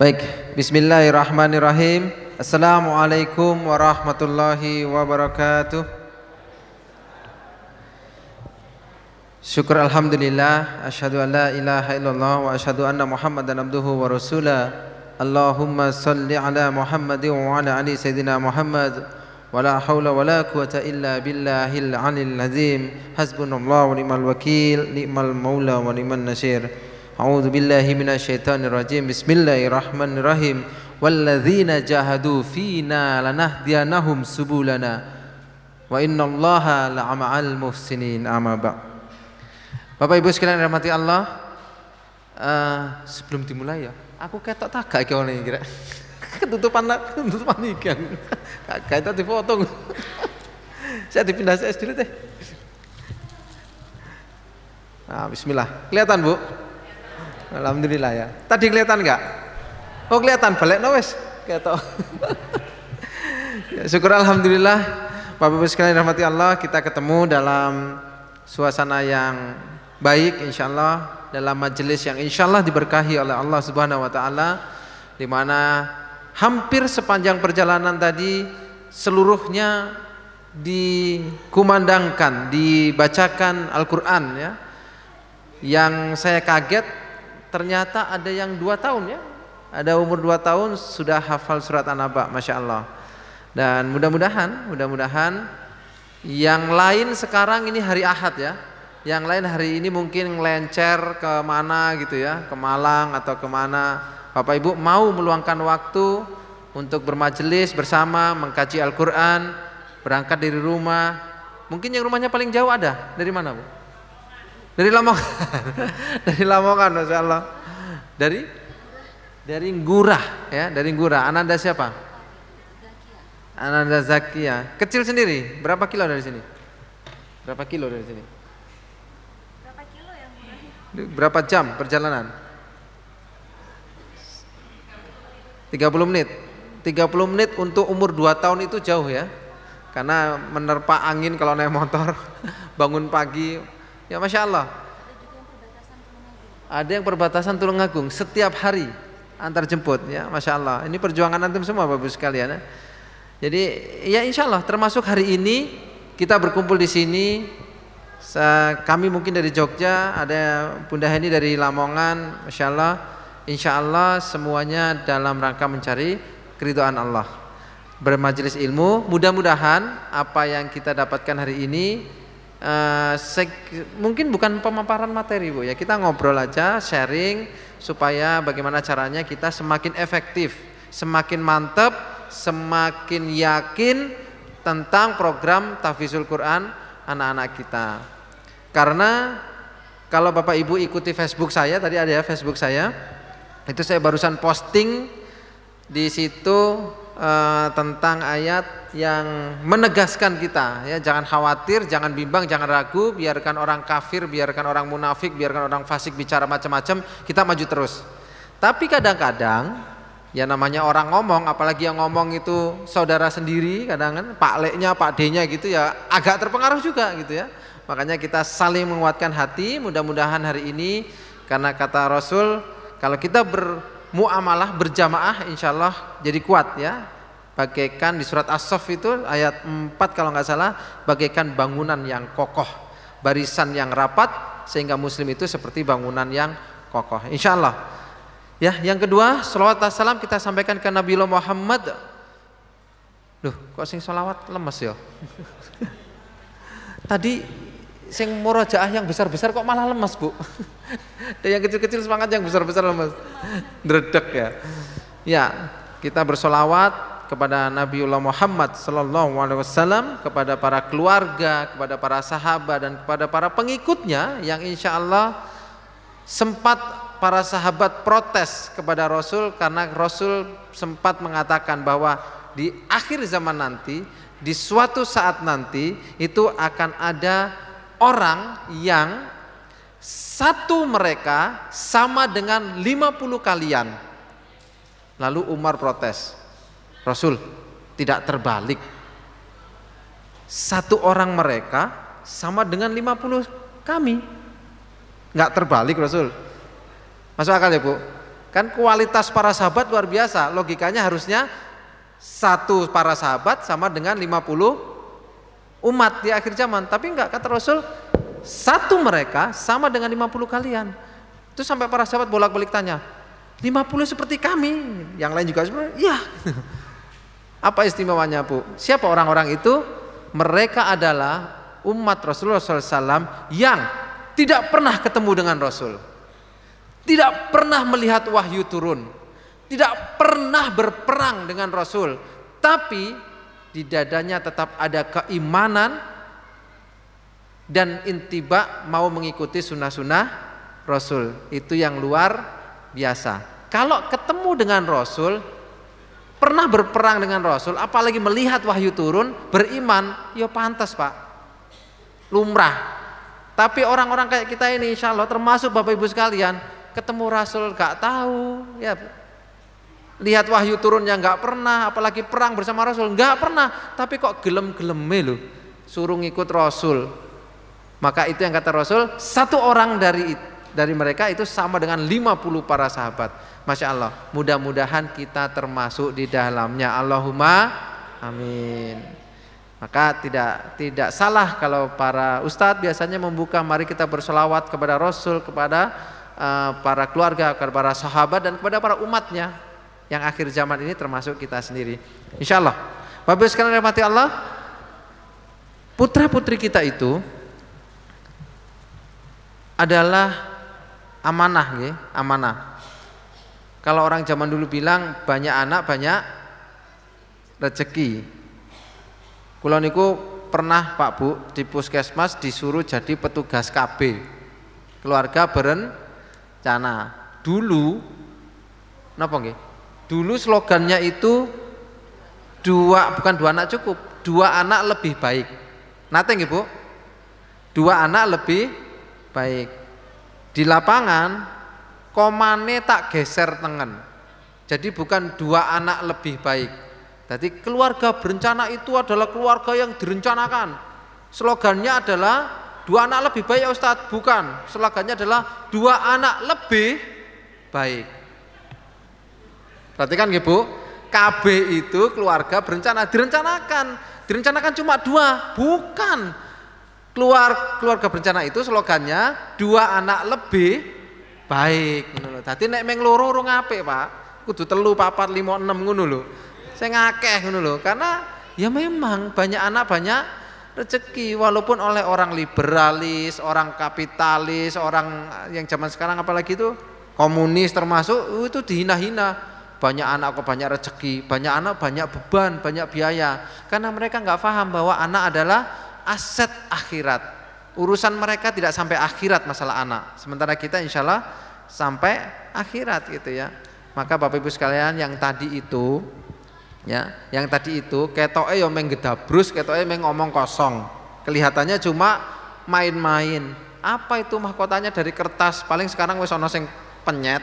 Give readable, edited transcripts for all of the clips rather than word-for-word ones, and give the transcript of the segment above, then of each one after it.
Baik, bismillahirrahmanirrahim. Assalamualaikum warahmatullahi wabarakatuh. Syukur alhamdulillah, asyhadu an la ilaha illallah wa asyhadu anna Muhammadan abduhu wa rasulah. Allahumma salli ala Muhammadin wa ala ali sayyidina Muhammad. Wa la haula wa la quwata illa billahil aliyil azim. Hasbunallahu wa ni'mal wakil, ni'mal maula wa ni'man nasir. A'udzu billahi minasyaitonir rajim. Bismillahirrahmanirrahim. Walladzina jahadu fina lanahdiyanahum subulana wa innallaha la'ama'al muhsinin. Amma ba'd. Bapak Ibu sekalian rahmati Allah, sebelum dimulai ya, aku ketok tagak iki ngene kira. Ketutupan iki. Kagak itu dipotong. Saya dipindah CS dulu teh. Nah, bismillah. Kelihatan, Bu? Alhamdulillah ya. Tadi kelihatan enggak? Oh, kelihatan, balik wes ketok. Ya, syukur alhamdulillah. Bapak Ibu sekalian rahmati Allah, kita ketemu dalam suasana yang baik insyaallah, dalam majelis yang insyaallah diberkahi oleh Allah Subhanahu wa taala, di mana hampir sepanjang perjalanan tadi seluruhnya dikumandangkan, dibacakan Al-Qur'an ya. Yang saya kaget ternyata ada yang 2 tahun ya, ada umur 2 tahun sudah hafal surat An-Naba, Masya Allah. Dan mudah-mudahan yang lain sekarang ini hari Ahad ya, yang lain hari ini mungkin ngelencer ke mana gitu ya, ke Malang atau kemana. Bapak Ibu mau meluangkan waktu untuk bermajelis bersama, mengkaji Al-Quran, berangkat dari rumah. Mungkin yang rumahnya paling jauh ada, dari mana Bu? Dari Lamongan. Dari Lamongan, Masya Allah. Dari Ngurah ya, dari Ngurah. Ananda siapa? Ananda Zakia. Kecil sendiri. Berapa kilo dari sini? Berapa kilo dari sini? Berapa kilo yang Berapa jam perjalanan? 30 menit. 30 menit untuk umur 2 tahun itu jauh ya. Karena menerpa angin kalau naik motor, bangun pagi. Ya Masya Allah. Ada yang perbatasan Tulungagung setiap hari antar jemput ya, Masya Allah. Ini perjuangan antum semua Bapak Ibu sekalian ya. Jadi ya insya Allah termasuk hari ini kita berkumpul di sini. Kami mungkin dari Jogja, ada Bunda Heni dari Lamongan, Masya Allah. Insya Allah semuanya dalam rangka mencari keridhaan Allah, bermajelis ilmu. Mudah-mudahan apa yang kita dapatkan hari ini mungkin bukan pemaparan materi Bu ya, kita ngobrol aja, sharing supaya bagaimana caranya kita semakin efektif, semakin mantap, semakin yakin tentang program Tahfizul Quran anak-anak kita. Karena kalau Bapak Ibu ikuti Facebook saya, tadi ada ya Facebook saya, itu saya barusan posting di situ tentang ayat yang menegaskan kita ya, jangan khawatir, jangan bimbang, jangan ragu, biarkan orang kafir, biarkan orang munafik, biarkan orang fasik bicara macam-macam, kita maju terus. Tapi kadang-kadang ya namanya orang ngomong, apalagi yang ngomong itu saudara sendiri, kadang kan Pak Leknya, Pak D-nya gitu ya, agak terpengaruh juga gitu ya. Makanya kita saling menguatkan hati. Mudah-mudahan hari ini, karena kata Rasul, kalau kita bermuamalah berjamaah insyaallah jadi kuat ya. Bagaikan di surat As-Saff itu ayat 4 kalau nggak salah, bagaikan bangunan yang kokoh, barisan yang rapat, sehingga muslim itu seperti bangunan yang kokoh insyaallah. Ya, yang kedua, sholawat dan salam kita sampaikan ke Nabi Muhammad. Loh, kok sing sholawat lemes ya? Tadi sing murojaah yang besar-besar kok malah lemes Bu? Dan yang kecil-kecil semangat, yang besar-besar lemes. Dredeg ya. Ya, kita bersolawat kepada Nabiullah Muhammad sallallahu alaihi wasallam, kepada para keluarga, kepada para sahabat dan kepada para pengikutnya yang insya Allah sempat para sahabat protes kepada Rasul karena Rasul sempat mengatakan bahwa di akhir zaman nanti, di suatu saat nanti itu akan ada orang yang satu mereka sama dengan 50 kalian. Lalu Umar protes, Rasul tidak terbalik, satu orang mereka sama dengan 50 kami, nggak terbalik Rasul. Masuk akal ya Bu? Kan kualitas para sahabat luar biasa. Logikanya harusnya satu para sahabat sama dengan 50 umat di akhir zaman. Tapi enggak, kata Rasul, satu mereka sama dengan 50 kalian. Itu sampai para sahabat bolak-balik tanya, 50 seperti kami. Yang lain juga sebenarnya, iya. Apa istimewanya, Bu? Siapa orang-orang itu? Mereka adalah umat Rasulullah SAW yang tidak pernah ketemu dengan Rasul, tidak pernah melihat wahyu turun, tidak pernah berperang dengan Rasul, tapi di dadanya tetap ada keimanan dan intiba mau mengikuti sunnah-sunnah Rasul. Itu yang luar biasa. Kalau ketemu dengan Rasul, pernah berperang dengan Rasul, apalagi melihat wahyu turun, beriman, ya pantas Pak, lumrah. Tapi orang-orang kayak kita ini insya Allah, termasuk Bapak Ibu sekalian, ketemu Rasul gak tahu, ya lihat wahyu turunnya gak pernah, apalagi perang bersama Rasul gak pernah, tapi kok gelem-geleme loh suruh ngikut Rasul. Maka itu yang kata Rasul, satu orang dari mereka itu sama dengan 50 para sahabat. Masya Allah, mudah-mudahan kita termasuk di dalamnya. Allahumma amin. Maka tidak salah kalau para ustadz biasanya membuka, mari kita berselawat kepada Rasul, kepada para keluarga, kepada para sahabat, dan kepada para umatnya yang akhir zaman ini termasuk kita sendiri. Insya Allah. Bapak sekalian rahmati Allah, putra putri kita itu adalah amanah, ya, amanah. Kalau orang zaman dulu bilang banyak anak banyak rezeki. Kula niku pernah Pak Bu di puskesmas disuruh jadi petugas KB, keluarga berencana. Dulu napa nggih? Dulu slogannya itu bukan dua anak cukup, 2 anak lebih baik. Nate nggih Bu? 2 anak lebih baik. Di lapangan komane tak geser tengen. Jadi bukan 2 anak lebih baik. Jadi keluarga berencana itu adalah keluarga yang direncanakan. Slogannya adalah 2 anak lebih baik ya Ustadz. Bukan, slogannya adalah 2 anak lebih baik. Perhatikan ya Bu, KB itu keluarga berencana, direncanakan cuma 2, bukan. Keluarga berencana itu slogannya 2 anak lebih baik. Tadi nek meng loro urung apik Pak, kudu 3, 4, 5, 6 ngono lho. Saya ngakeh ngono lho, karena ya memang banyak anak banyak rezeki, walaupun oleh orang liberalis, orang kapitalis, orang yang zaman sekarang apalagi itu komunis termasuk, itu dihina-hina. Banyak anak kok banyak rezeki, banyak anak banyak beban, banyak biaya, karena mereka nggak paham bahwa anak adalah aset akhirat. Urusan mereka tidak sampai akhirat masalah anak, sementara kita insya Allah sampai akhirat gitu ya. Maka Bapak Ibu sekalian, yang tadi itu ketoke ya meng gedabrus, ketoke meng ngomong kosong, kelihatannya cuma main-main. Apa itu mahkotanya dari kertas, paling sekarang wis ana sing penyet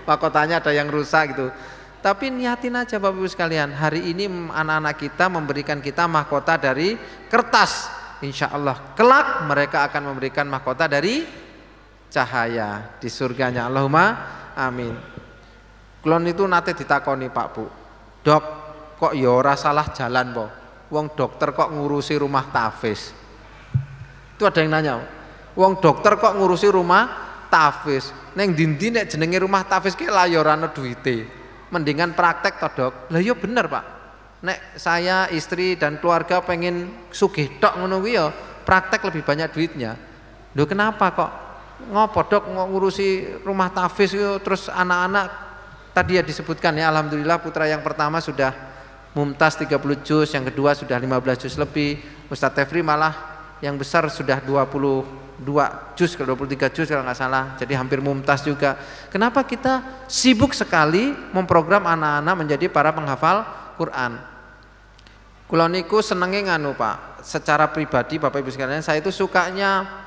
mahkotanya ada yang rusak gitu. Tapi niatin aja Bapak Ibu sekalian, hari ini anak-anak kita memberikan kita mahkota dari kertas, insya Allah kelak mereka akan memberikan mahkota dari cahaya di surganya. Allahumma amin. Kulon itu nate ditakoni Pak Bu, Dok, kok ya ora salah jalan po? Wong dokter kok ngurusi rumah tahfiz? Itu ada yang nanya, wong dokter kok ngurusi rumah tahfiz? Neng dindi nek jenenge rumah tahfiz ki lah ya ora ana duwite. Mendingan praktek toh Dok. Lah ya bener Pak. Nek saya, istri dan keluarga pengen sugih tok ngono kuwi ya praktek lebih banyak duitnya. Lho kenapa kok ngopo Dok ngurusi rumah tahfiz terus anak-anak? Tadi ya disebutkan ya, alhamdulillah putra yang pertama sudah mumtaz 30 juz, yang kedua sudah 15 juz lebih. Ustadz Tefri malah yang besar sudah 22 juz, ke 23 juz kalau nggak salah. Jadi hampir mumtaz juga. Kenapa kita sibuk sekali memprogram anak-anak menjadi para penghafal Quran? Kula niku senenge nganu Pak, secara pribadi Bapak Ibu sekalian, saya itu sukanya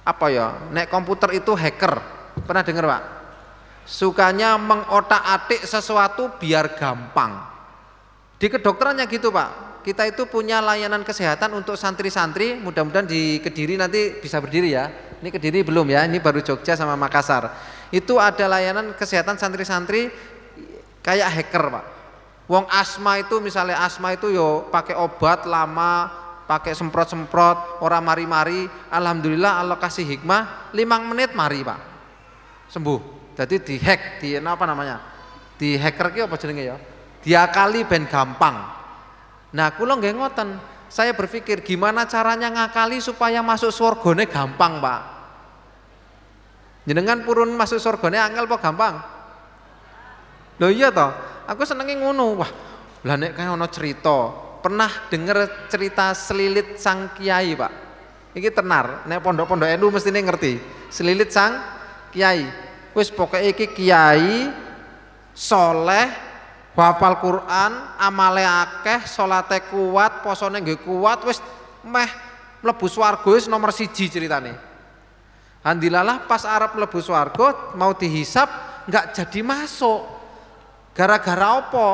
apa ya? Nek komputer itu hacker. Pernah dengar Pak? Sukanya mengotak-atik sesuatu biar gampang. Di kedokterannya gitu Pak, kita itu punya layanan kesehatan untuk santri-santri, mudah-mudahan di Kediri nanti bisa berdiri ya. Ini Kediri belum ya, ini baru Jogja sama Makassar. Itu ada layanan kesehatan santri-santri kayak hacker Pak. Wong asma itu misalnya asma itu yo pakai obat lama, pakai semprot-semprot, orang mari-mari, alhamdulillah Allah kasih hikmah 5 menit mari Pak. Sembuh. Jadi dihack, di apa namanya? Di hacker ki apa jenenge ya? Diakali ben gampang. Nah, kula nggih ngoten. Saya berpikir gimana caranya ngakali supaya masuk surgane gampang, Pak. Jenengan purun masuk surgane angel apa gampang? Loh iya toh, aku senenge ngono. Wah, lah nek kaya ana cerita, pernah denger cerita Selilit Sang Kiai, Pak. Iki tenar, nek pondok-pondok NU mestine ngerti. Selilit Sang Kiai. Wis pokoke iki kiai soleh, hafal Quran, amale akeh, salate kuat, posone nggih kuat, wis meh mlebu swarga wis nomor 1 ceritane. Alhamdulillah pas arep mlebu swarga mau dihisap enggak jadi masuk. Gara-gara apa?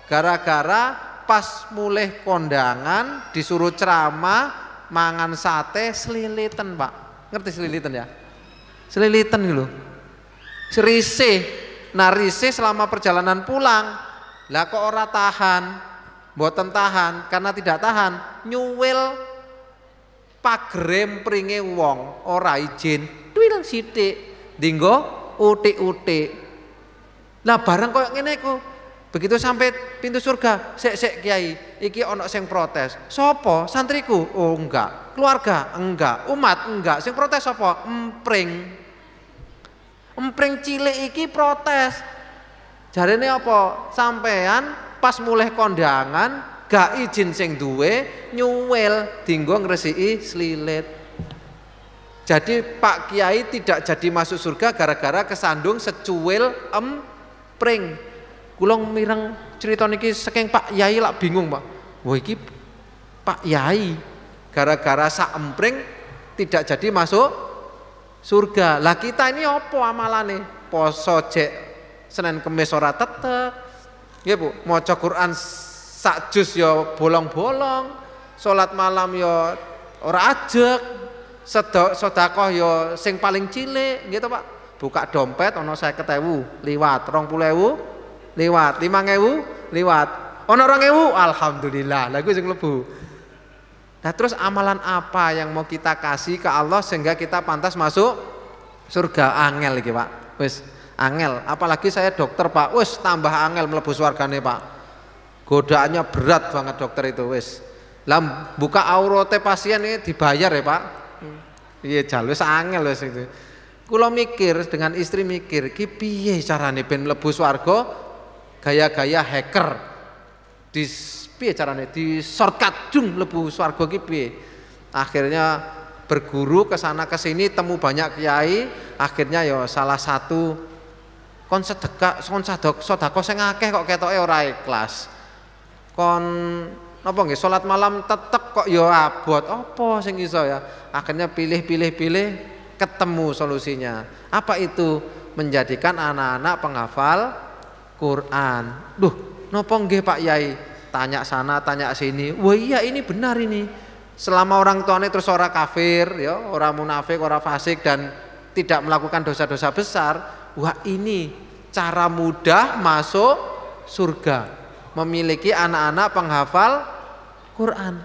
Gara-gara pas mulih kondangan disuruh ceramah mangan sate selilitan, Pak. Ngerti selilitan ya? Selilitan gitu. Serisih. Nah risih selama perjalanan pulang. Lah kok ora tahan? Mboten tahan karena tidak tahan nyuwil pagere pringe wong ora izin. Twil sithik dinggo utik-utik. Lah barang koyo ngene iku. Begitu sampai pintu surga, sik Kiai, iki ono sing protes. Sopo? Santriku? Oh enggak. Keluarga? Enggak. Umat? Enggak. Sing protes sapa? Empring. Empring cilik iki protes. Jarene apa? Sampean pas mulih kondangan gak izin sing duwe nyuwil dinggo ngresiki slilit. Jadi Pak Kiai tidak jadi masuk surga gara-gara kesandung secuil empring. Kula mireng cerita niki saking Pak Yai lak bingung, Pak. Wah iki Pak Yai gara-gara sak empring tidak jadi masuk surga. Lah kita ini apa amalane? Poso jek Senin Kemis ora tetek. Nggih Bu, maca Quran sak juz ya bolong-bolong. Salat malam ya ora ajeg. Sedekah ya sing paling cilik, nggih to Pak. Buka dompet ana 50.000 liwat, 20.000 liwat, 5.000 liwat, ono 2.000 alhamdulillah. Lah iku sing mlebu. Nah terus amalan apa yang mau kita kasih ke Allah sehingga kita pantas masuk surga? Angel iki Pak. Wis angel, apalagi saya dokter Pak. Wis tambah angel mlebu swargane Pak. Godaannya berat banget dokter itu wis. Lah buka aurate pasien ini dibayar ya Pak. Iya jal wis angel wis itu. Kula mikir dengan istri mikir, ki piye carane ben mlebu swarga? Gaya-gaya hacker di piye carane di shortcut jung mlebu swarga ki piye. Akhirnya berguru ke sana ke sini temu banyak kiai, akhirnya ya salah satu kon sedekah sedekah sing akeh kok ketoke ora ikhlas. Kon napa nggih salat malam tetep kok ya abot apa sing iso ya. Akhirnya pilih ketemu solusinya. Apa itu? Menjadikan anak-anak penghafal Quran. Duh, nopo nggih Pak Yai? Tanya sana, tanya sini. Wah iya ini benar ini. Selama orang tuanya terus orang kafir, ya, orang munafik, orang fasik dan tidak melakukan dosa-dosa besar, wah ini cara mudah masuk surga. Memiliki anak-anak penghafal Quran.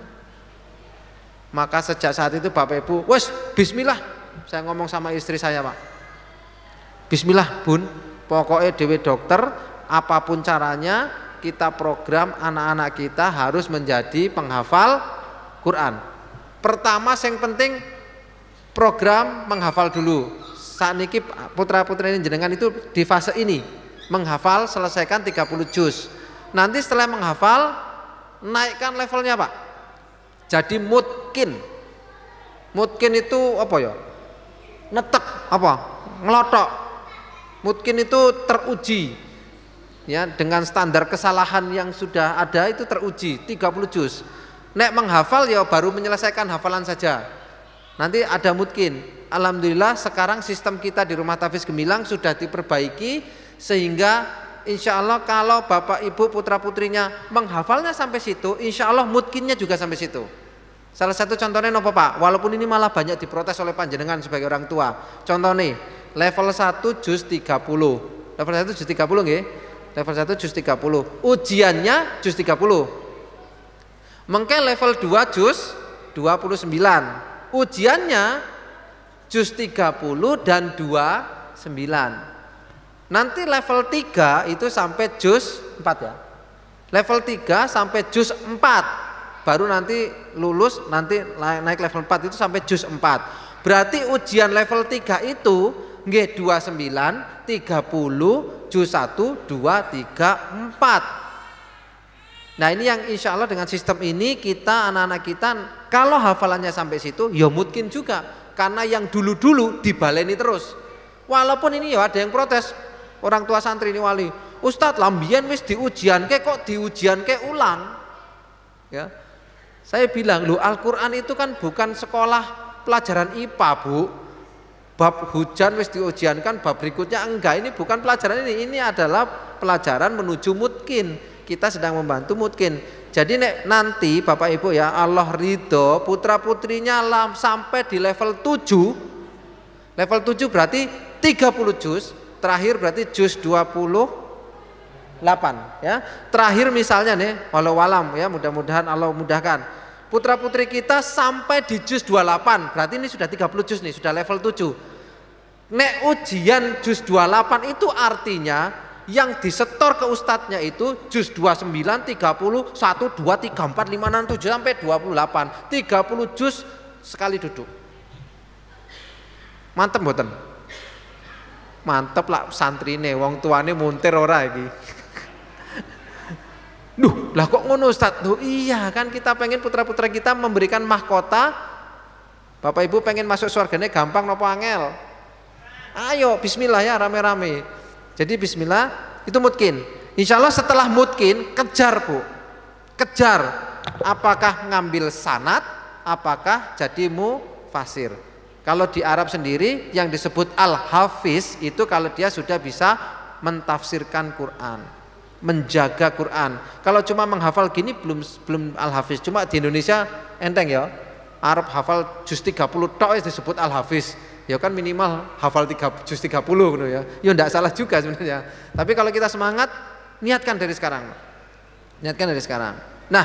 Maka sejak saat itu Bapak Ibu, wes bismillah. Saya ngomong sama istri saya Pak. Bismillah Bun, pokoknya dewe dokter, apapun caranya kita program anak-anak kita harus menjadi penghafal Quran. Pertama yang penting program menghafal dulu. Saat ini putra-putri jenengan itu di fase ini menghafal selesaikan 30 juz. Nanti setelah menghafal naikkan levelnya Pak. Jadi mutkin. Mutkin itu apa ya? Netek apa? Ngelotok. Mutkin itu teruji. Ya, dengan standar kesalahan yang sudah ada itu teruji 30 juz. Nek menghafal ya baru menyelesaikan hafalan saja. Nanti ada mutkin. Alhamdulillah sekarang sistem kita di Rumah Tahfiz Gemilang sudah diperbaiki sehingga insya Allah kalau Bapak Ibu putra putrinya menghafalnya sampai situ, insya Allah mutkinnya juga sampai situ. Salah satu contohnya nopo Pak, walaupun ini malah banyak diprotes oleh panjenengan sebagai orang tua. Contoh nih, level 1 juz 30. Level 1 juz 30 nggih. Level 1 juz 30. Ujiannya juz 30. Mengke level 2 juz 29. Ujiannya juz 30 dan 29. Nanti level 3 itu sampai juz 4 ya. Level 3 sampai juz 4. Baru nanti lulus, nanti naik level 4 itu sampai juz 4. Berarti ujian level 3 itu nggih 29, 30, juz 1, 2, 3, 4. Nah ini yang insya Allah dengan sistem ini kita anak-anak kita kalau hafalannya sampai situ ya mungkin juga. Karena yang dulu-dulu dibaleni terus. Walaupun ini ya ada yang protes orang tua santri ini wali. Ustadz lambian wis diujianke kok diujianke ulang. Ya. Saya bilang loh Al-Quran itu kan bukan sekolah pelajaran IPA Bu. Bab hujan wis diujiankan, bab berikutnya enggak. Ini bukan pelajaran ini adalah pelajaran menuju mutkin. Kita sedang membantu mutkin. Jadi nanti Bapak Ibu ya Allah ridho putra putrinya sampai di level 7. Level 7 berarti 30 juz. Terakhir berarti juz 28 ya. Terakhir misalnya nih walau alam ya, mudah-mudahan Allah mudahkan. Putra putri kita sampai di juz 28. Berarti ini sudah 30 juz nih, sudah level 7. Nek ujian juz 28 itu artinya yang disetor ke ustadznya itu juz 29, 30, 1, 2, 3, 4, 5, 6, 7 sampai 28. 30 juz sekali duduk. Mantep mboten? Mantep lah santrine, wong tuane muntir ora iki. Duh, lah kok ngono Ustaz? Duh, iya kan kita pengen putra-putra kita memberikan mahkota. Bapak Ibu pengen masuk surganya gampang nopo angel? Ayo bismillah ya rame-rame. Jadi bismillah itu mungkin. Insya Allah setelah mungkin kejar Bu. Kejar apakah ngambil sanad, apakah jadi mufasir. Kalau di Arab sendiri yang disebut al-hafiz itu kalau dia sudah bisa mentafsirkan Quran, menjaga Quran. Kalau cuma menghafal gini belum al-hafiz. Cuma di Indonesia enteng ya. Arab hafal juz 30 tok disebut al-hafiz. Ya kan minimal hafal juz 30 gitu ya. Ya enggak salah juga sebenarnya. Tapi kalau kita semangat niatkan dari sekarang. Niatkan dari sekarang. Nah,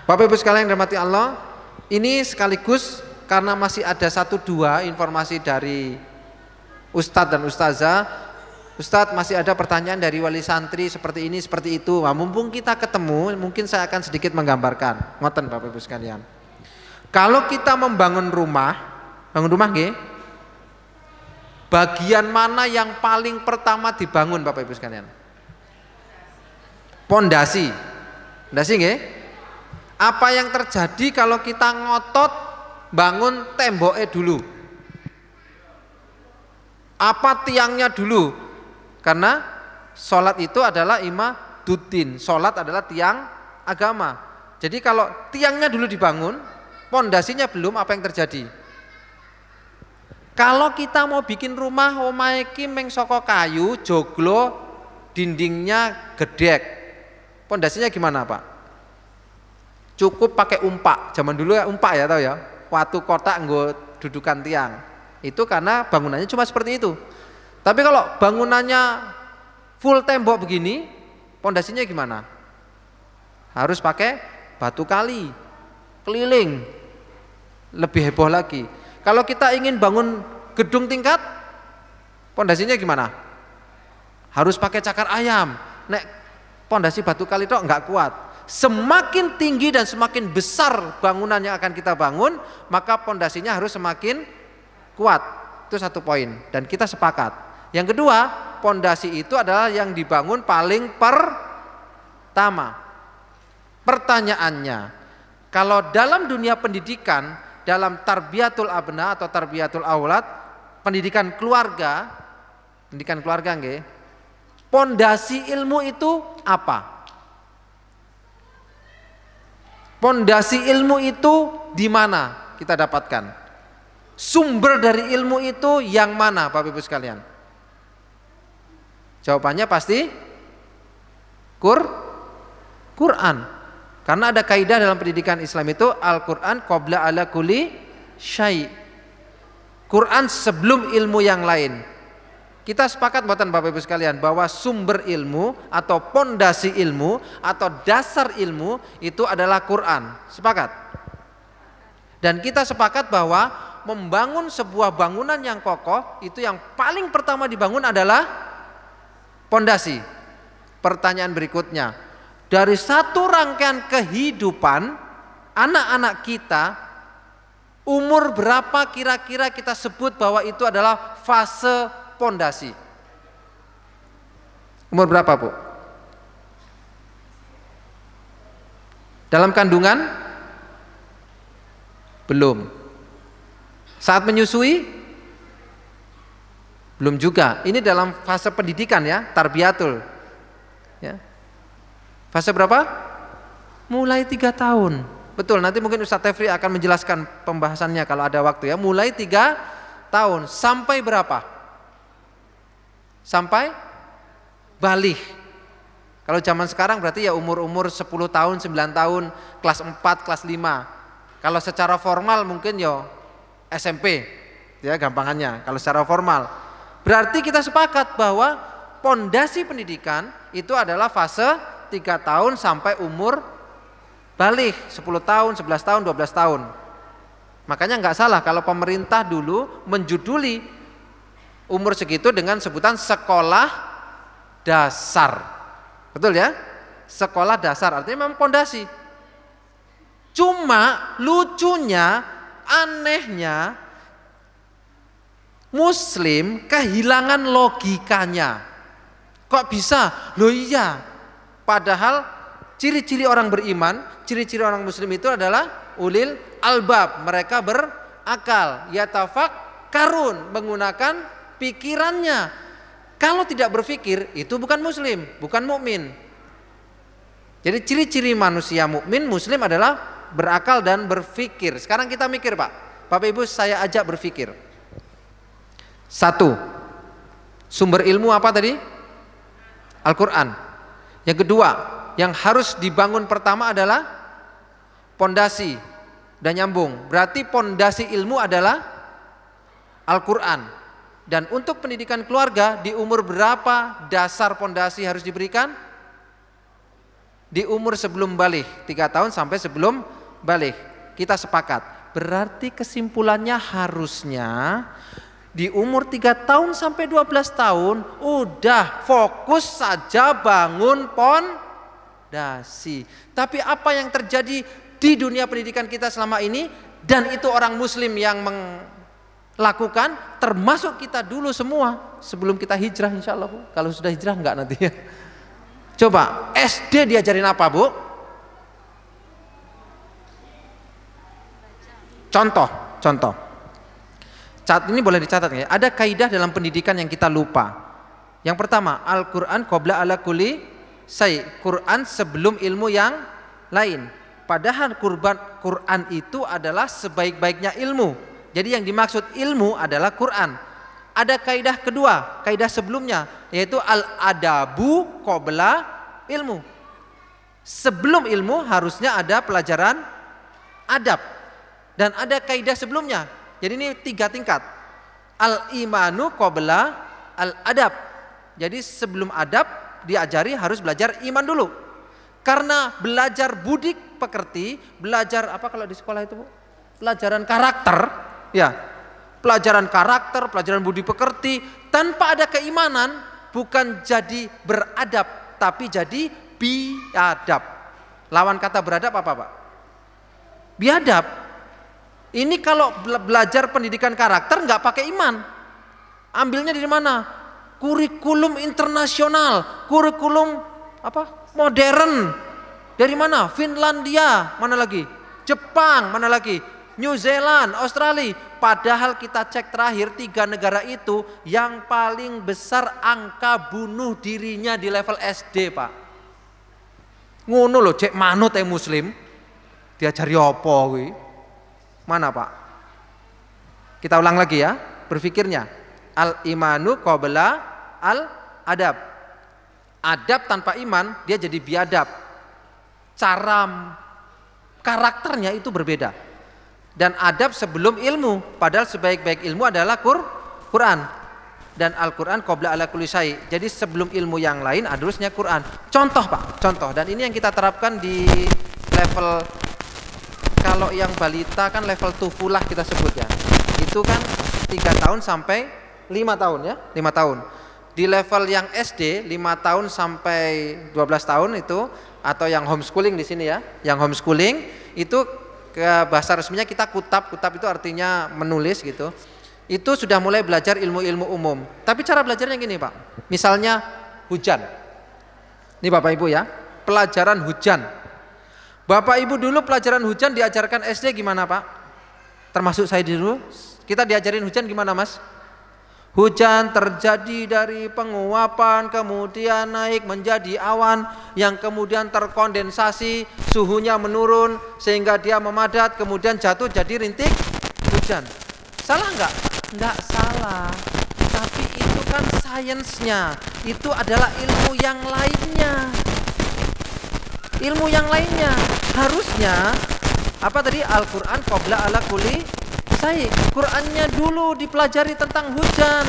Bapak Ibu sekalian yang dirahmati Allah, ini sekaligus karena masih ada 1-2 informasi dari Ustadz dan Ustazah. Ustadz masih ada pertanyaan dari wali santri seperti ini, seperti itu. Nah, mumpung kita ketemu, mungkin saya akan sedikit menggambarkan. Ngoten Bapak Ibu sekalian. Kalau kita membangun rumah, bangun rumah nggih, bagian mana yang paling pertama dibangun Bapak Ibu sekalian? Pondasi. Pondasi nggih? Apa yang terjadi kalau kita ngotot bangun temboknya dulu? Apa tiangnya dulu? Karena sholat itu adalah imaduddin, sholat adalah tiang agama. Jadi kalau tiangnya dulu dibangun, pondasinya belum, apa yang terjadi? Kalau kita mau bikin rumah omahe ki meng saka kayu, joglo, dindingnya gedek, pondasinya gimana Pak? Cukup pakai umpak, zaman dulu ya umpak ya, tahu ya, watu kotak nggo dudukan tiang. Itu karena bangunannya cuma seperti itu. Tapi kalau bangunannya full tembok begini, pondasinya gimana? Harus pakai batu kali, keliling, lebih heboh lagi. Kalau kita ingin bangun gedung tingkat, pondasinya gimana? Harus pakai cakar ayam. Nek pondasi batu kali itu enggak kuat. Semakin tinggi dan semakin besar bangunan yang akan kita bangun, maka pondasinya harus semakin kuat. Itu satu poin dan kita sepakat. Yang kedua, pondasi itu adalah yang dibangun paling pertama. Pertanyaannya, kalau dalam dunia pendidikan, dalam tarbiyatul abna atau tarbiyatul aulad, pendidikan keluarga nggih, pondasi ilmu itu apa? Pondasi ilmu itu di mana kita dapatkan? Sumber dari ilmu itu yang mana Bapak Ibu sekalian? Jawabannya pasti Quran. Karena ada kaidah dalam pendidikan Islam itu Al-Quran qabla ala kulli syai'. Quran sebelum ilmu yang lain. Kita sepakat mboten Bapak Ibu sekalian bahwa sumber ilmu atau pondasi ilmu atau dasar ilmu itu adalah Quran. Sepakat? Dan kita sepakat bahwa membangun sebuah bangunan yang kokoh itu yang paling pertama dibangun adalah pondasi. Pertanyaan berikutnya, dari satu rangkaian kehidupan anak-anak kita, umur berapa kira-kira kita sebut bahwa itu adalah fase pondasi? Umur berapa, Bu? Dalam kandungan? Belum. Saat menyusui? Belum juga. Ini dalam fase pendidikan ya, tarbiyatul. Ya. Fase berapa? Mulai 3 tahun. Betul, nanti mungkin Ustaz Tefri akan menjelaskan pembahasannya kalau ada waktu ya. Mulai 3 tahun sampai berapa? Sampai balik. Kalau zaman sekarang berarti ya umur-umur 10 tahun, 9 tahun, kelas 4, kelas 5. Kalau secara formal mungkin ya SMP, ya gampangannya. Kalau secara formal, berarti kita sepakat bahwa pondasi pendidikan itu adalah fase 3 tahun sampai umur balik 10 tahun, 11 tahun, 12 tahun. Makanya nggak salah kalau pemerintah dulu menjuduli umur segitu dengan sebutan sekolah dasar. Betul ya? Sekolah dasar artinya memang pondasi. Cuma lucunya, anehnya, Muslim kehilangan logikanya. Kok bisa? Loh iya. Padahal ciri-ciri orang beriman, ciri-ciri orang Muslim itu adalah ulil albab. Mereka berakal, yatafakkarun, menggunakan pikirannya. Kalau tidak berpikir itu bukan Muslim, bukan mukmin. Jadi ciri-ciri manusia mukmin Muslim adalah berakal dan berpikir. Sekarang kita mikir Pak. Bapak Ibu saya ajak berpikir. 1. Sumber ilmu apa tadi? Al-Quran. Yang kedua, yang harus dibangun pertama adalah pondasi dan nyambung. Berarti pondasi ilmu adalah Al-Quran. Dan untuk pendidikan keluarga di umur berapa dasar pondasi harus diberikan? Di umur sebelum balik, 3 tahun sampai sebelum balik. Kita sepakat. Berarti kesimpulannya harusnya di umur 3 tahun sampai 12 tahun udah fokus saja bangun pondasi. Tapi apa yang terjadi di dunia pendidikan kita selama ini, dan itu orang Muslim yang melakukan, termasuk kita dulu semua sebelum kita hijrah insya Allah Bu. Kalau sudah hijrah enggak nanti ya. Coba SD diajarin apa Bu? Contoh. Cat ini boleh dicatat ya. Ada kaidah dalam pendidikan yang kita lupa. Yang pertama, Al-Quran qabla ala kulli syai'. Quran sebelum ilmu yang lain. Padahal Quran itu adalah sebaik-baiknya ilmu. Jadi yang dimaksud ilmu adalah Quran. Ada kaidah kedua, kaidah sebelumnya, yaitu al-adabu qabla ilmu. Sebelum ilmu harusnya ada pelajaran adab. Dan ada kaidah sebelumnya. Jadi ini 3 tingkat. Al-imanu qabla al-adab. Jadi sebelum adab diajari harus belajar iman dulu. Karena belajar budi pekerti, belajar apa kalau di sekolah itu Bu? Pelajaran karakter, ya. Pelajaran karakter, pelajaran budi pekerti, tanpa ada keimanan bukan jadi beradab, tapi jadi biadab. Lawan kata beradab apa Pak? Biadab. Ini kalau belajar pendidikan karakter nggak pakai iman. Ambilnya dari mana? Kurikulum internasional, kurikulum apa? Modern. Dari mana? Finlandia, mana lagi? Jepang, mana lagi? New Zealand, Australia. Padahal kita cek terakhir 3 negara itu yang paling besar angka bunuh dirinya di level SD Pak. Ngono loh, cek manut Muslim. Diajari apa kuwi? Mana Pak? Kita ulang lagi ya berpikirnya. Al-imanu qabla al-adab. Adab tanpa iman dia jadi biadab. Cara karakternya itu berbeda. Dan adab sebelum ilmu. Padahal sebaik-baik ilmu adalah Quran. dan Al-Quran qabla ala kulli syai. Jadi sebelum ilmu yang lain harusnya Quran. Contoh Pak, contoh. Dan ini yang kita terapkan di level, kalau yang balita kan level tufulah kita sebut ya. Itu kan 3 tahun sampai 5 tahun ya, 5 tahun. Di level yang SD 5 tahun sampai 12 tahun itu, atau yang homeschooling di sini ya, yang homeschooling itu ke bahasa resminya kita kutab itu artinya menulis gitu. Itu sudah mulai belajar ilmu-ilmu umum. Tapi cara belajarnya gini Pak. Misalnya hujan. Ini Bapak Ibu ya, pelajaran hujan. Bapak Ibu dulu pelajaran hujan diajarkan SD gimana Pak? Termasuk saya dulu. Kita diajarin hujan gimana Mas? Hujan terjadi dari penguapan, kemudian naik menjadi awan, yang kemudian terkondensasi, suhunya menurun sehingga dia memadat, kemudian jatuh jadi rintik hujan. Salah enggak? Enggak salah. Tapi itu kan sainsnya. Itu adalah ilmu yang lainnya. Ilmu yang lainnya. Harusnya apa tadi? Al-Quran qabla ala kulli. Qurannya dulu dipelajari tentang hujan.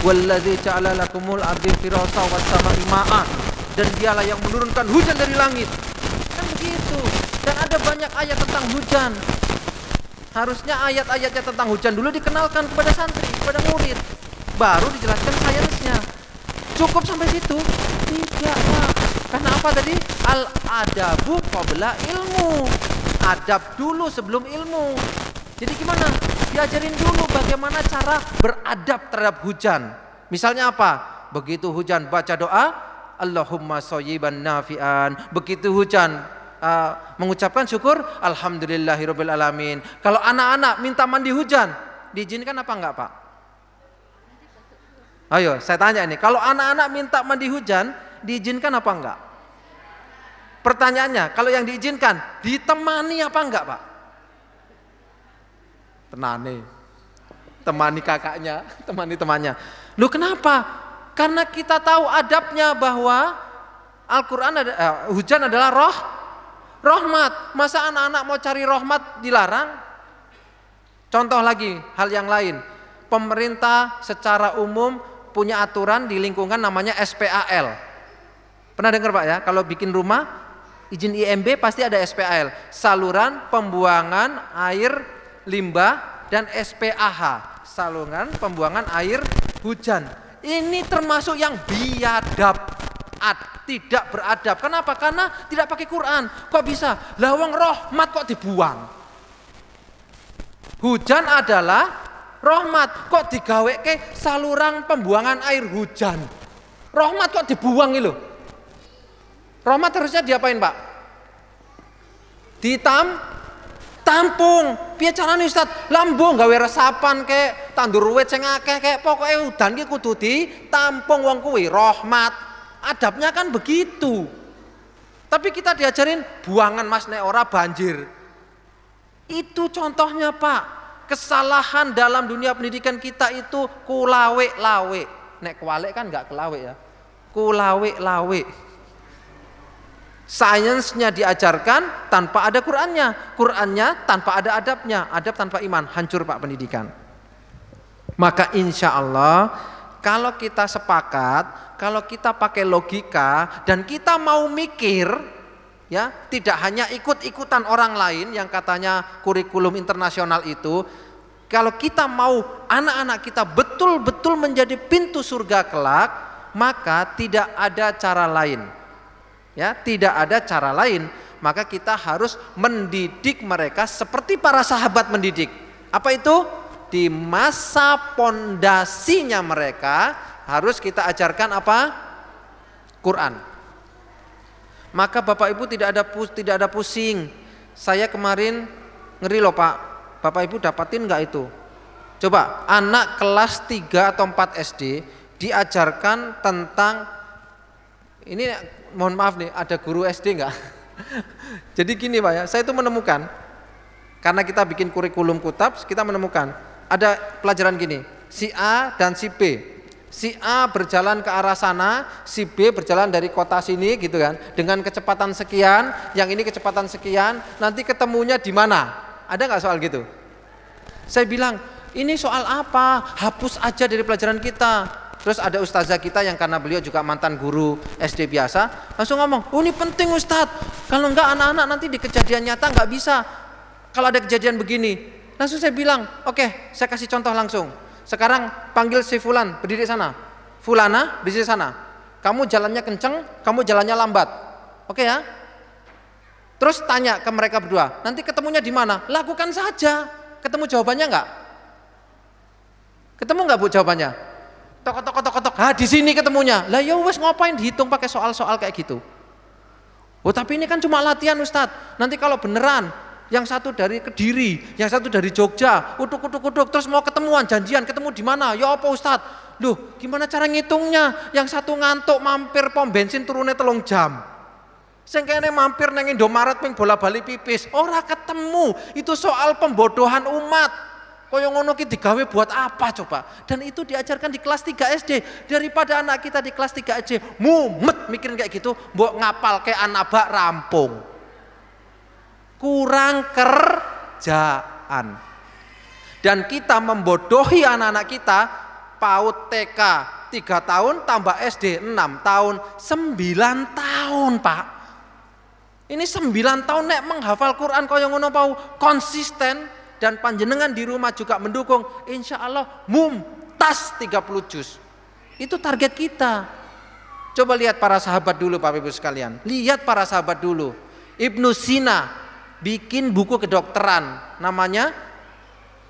Walladzi ja'ala lakumul ardi firasha was sama'i ma'an. Dan dialah yang menurunkan hujan dari langit. Kan begitu. Dan ada banyak ayat tentang hujan. Harusnya ayat-ayatnya tentang hujan dulu dikenalkan kepada santri, kepada murid. Baru dijelaskan sainsnya. Cukup sampai situ? Tidak Pak. Karena apa tadi? Al-adabu qabla ilmu. Adab dulu sebelum ilmu. Jadi gimana? Diajarin dulu bagaimana cara beradab terhadap hujan. Misalnya apa? Begitu hujan baca doa, Allahumma shayyiban nafi'an. Begitu hujan mengucapkan syukur, alhamdulillahirabbil alamin. Kalau anak-anak minta mandi hujan, diizinkan apa enggak Pak? Ayo saya tanya ini, kalau anak-anak minta mandi hujan, diizinkan apa enggak? Pertanyaannya, kalau yang diizinkan, ditemani apa enggak Pak? Temani kakaknya, temani temannya. Loh kenapa? Karena kita tahu adabnya bahwa Al-Quran hujan adalah rahmat. Masa anak-anak mau cari rahmat dilarang? Contoh lagi, hal yang lain. Pemerintah secara umum punya aturan di lingkungan namanya SPAL. Pernah dengar Pak ya? Kalau bikin rumah izin IMB pasti ada SPAL, saluran pembuangan air limbah, dan SPAH, saluran pembuangan air hujan. Ini termasuk yang biadab, tidak beradab. Kenapa? Karena tidak pakai Quran. Kok bisa? Lawang rahmat kok dibuang? Hujan adalah rahmat, kok digawe ke saluran pembuangan air hujan? Rahmat kok dibuang itu? Rahmat harusnya diapain Pak? Tampung. Piye carane Ustaz? Lambung gawe resapan kek, tandur wit sing akeh kek, pokoke udan ki kudu ditampung wong kuwi, rahmat. Adabnya kan begitu. Tapi kita diajarin buangan Mas nek ora banjir. Itu contohnya Pak. Kesalahan dalam dunia pendidikan kita itu kulawe-lawe. Nek kualek kan enggak kelawe ya. Kulawe-lawe. Sainsnya diajarkan tanpa ada Qurannya, Qurannya tanpa ada adabnya, adab tanpa iman, hancur Pak pendidikan. Maka insya Allah kalau kita sepakat, kalau kita pakai logika dan kita mau mikir, ya tidak hanya ikut-ikutan orang lain yang katanya kurikulum internasional itu. Kalau kita mau anak-anak kita betul-betul menjadi pintu surga kelak, maka tidak ada cara lain. Ya, tidak ada cara lain, maka kita harus mendidik mereka seperti para sahabat mendidik. Apa itu? Di masa pondasinya mereka harus kita ajarkan apa? Quran. Maka Bapak Ibu tidak ada pusing. Saya kemarin ngeri loh Pak. Bapak Ibu dapatin nggak itu? Coba anak kelas 3 atau 4 SD diajarkan tentang ini. Mohon maaf nih, ada guru SD enggak? Jadi gini Pak ya, saya itu menemukan, karena kita bikin kurikulum kutab, kita menemukan ada pelajaran gini, si A dan si B. Si A berjalan ke arah sana, si B berjalan dari kota sini gitu kan, dengan kecepatan sekian, yang ini kecepatan sekian, nanti ketemunya di mana? Ada nggak soal gitu? Saya bilang, ini soal apa? Hapus aja dari pelajaran kita. Terus ada ustazah kita yang karena beliau juga mantan guru SD biasa, langsung ngomong, oh ini penting Ustadz, kalau enggak anak-anak nanti di kejadian nyata nggak bisa. Kalau ada kejadian begini, langsung saya bilang, oke, saya kasih contoh langsung. Sekarang panggil si Fulan, berdiri sana. Fulana, berdiri sana. Kamu jalannya kenceng, kamu jalannya lambat. Oke ya? Terus tanya ke mereka berdua, nanti ketemunya di mana? Lakukan saja. Ketemu jawabannya enggak? Ketemu enggak Bu jawabannya? Tok. Di sini ketemunya. Lah ya wes ngapain dihitung pakai soal-soal kayak gitu? Oh tapi ini kan cuma latihan Ustadz. Nanti kalau beneran yang satu dari Kediri, yang satu dari Jogja, uduk, terus mau ketemuan, janjian, ketemu di mana? Ya apa Ustadz? Loh, gimana cara ngitungnya? Yang satu ngantuk mampir pom bensin turunnya 3 jam. Sing kene mampir nang Indomaret ping bola-bali pipis, ora ketemu. Itu soal pembodohan umat. Kaya ngono ki digawe buat apa coba? Dan itu diajarkan di kelas 3 SD. Daripada anak kita di kelas 3 SD mumet mikirin kayak gitu, mbok ngapal kayak anak bak rampung. Kurang kerjaan. Dan kita membodohi anak-anak kita, PAUD TK 3 tahun tambah SD 6 tahun, 9 tahun Pak. Ini 9 tahun nek menghafal Quran kaya ngono pau konsisten dan panjenengan di rumah juga mendukung, insya Allah mumtaz 30 juz. Itu target kita. Coba lihat para sahabat dulu Bapak Ibu sekalian. Lihat para sahabat dulu. Ibnu Sina bikin buku kedokteran namanya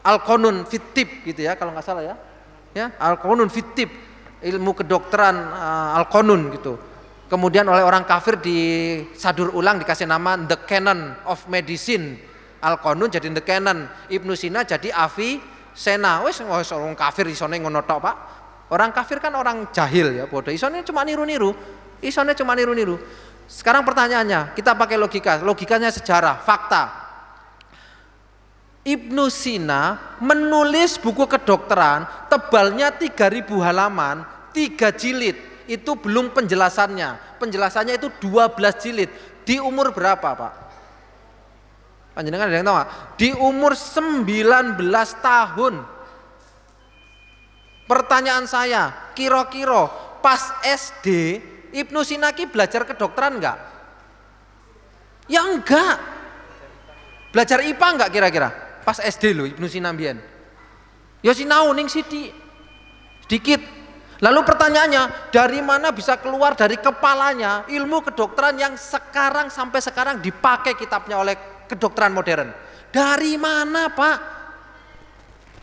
Al-Qanun fit Tib gitu ya kalau nggak salah ya. Ya, Al-Qanun fit Tib, ilmu kedokteran Al-Qanun gitu. Kemudian oleh orang kafir disadur ulang dikasih nama The Canon of Medicine. Al-Qanun jadi The Canon, Ibnu Sina jadi Avicenna. Wes orang kafir isone ngono tok, Pak. Orang kafir kan orang jahil ya, bodoh. Isone cuma niru-niru. Sekarang pertanyaannya, kita pakai logikanya sejarah, fakta. Ibnu Sina menulis buku kedokteran tebalnya 3000 halaman, 3 jilid. Itu belum penjelasannya. Penjelasannya itu 12 jilid. Di umur berapa, Pak? Panjenengan ada yang tahu nggak? Di umur 19 tahun. Pertanyaan saya, kira-kira pas SD Ibnu Sina ki belajar kedokteran enggak? Ya enggak. Belajar IPA enggak kira-kira? Pas SD loh Ibnu Sina mbiyen. Ya sinau ning sedikit. Lalu pertanyaannya, dari mana bisa keluar dari kepalanya ilmu kedokteran yang sekarang sampai sekarang dipakai kitabnya oleh kedokteran modern? Dari mana, Pak?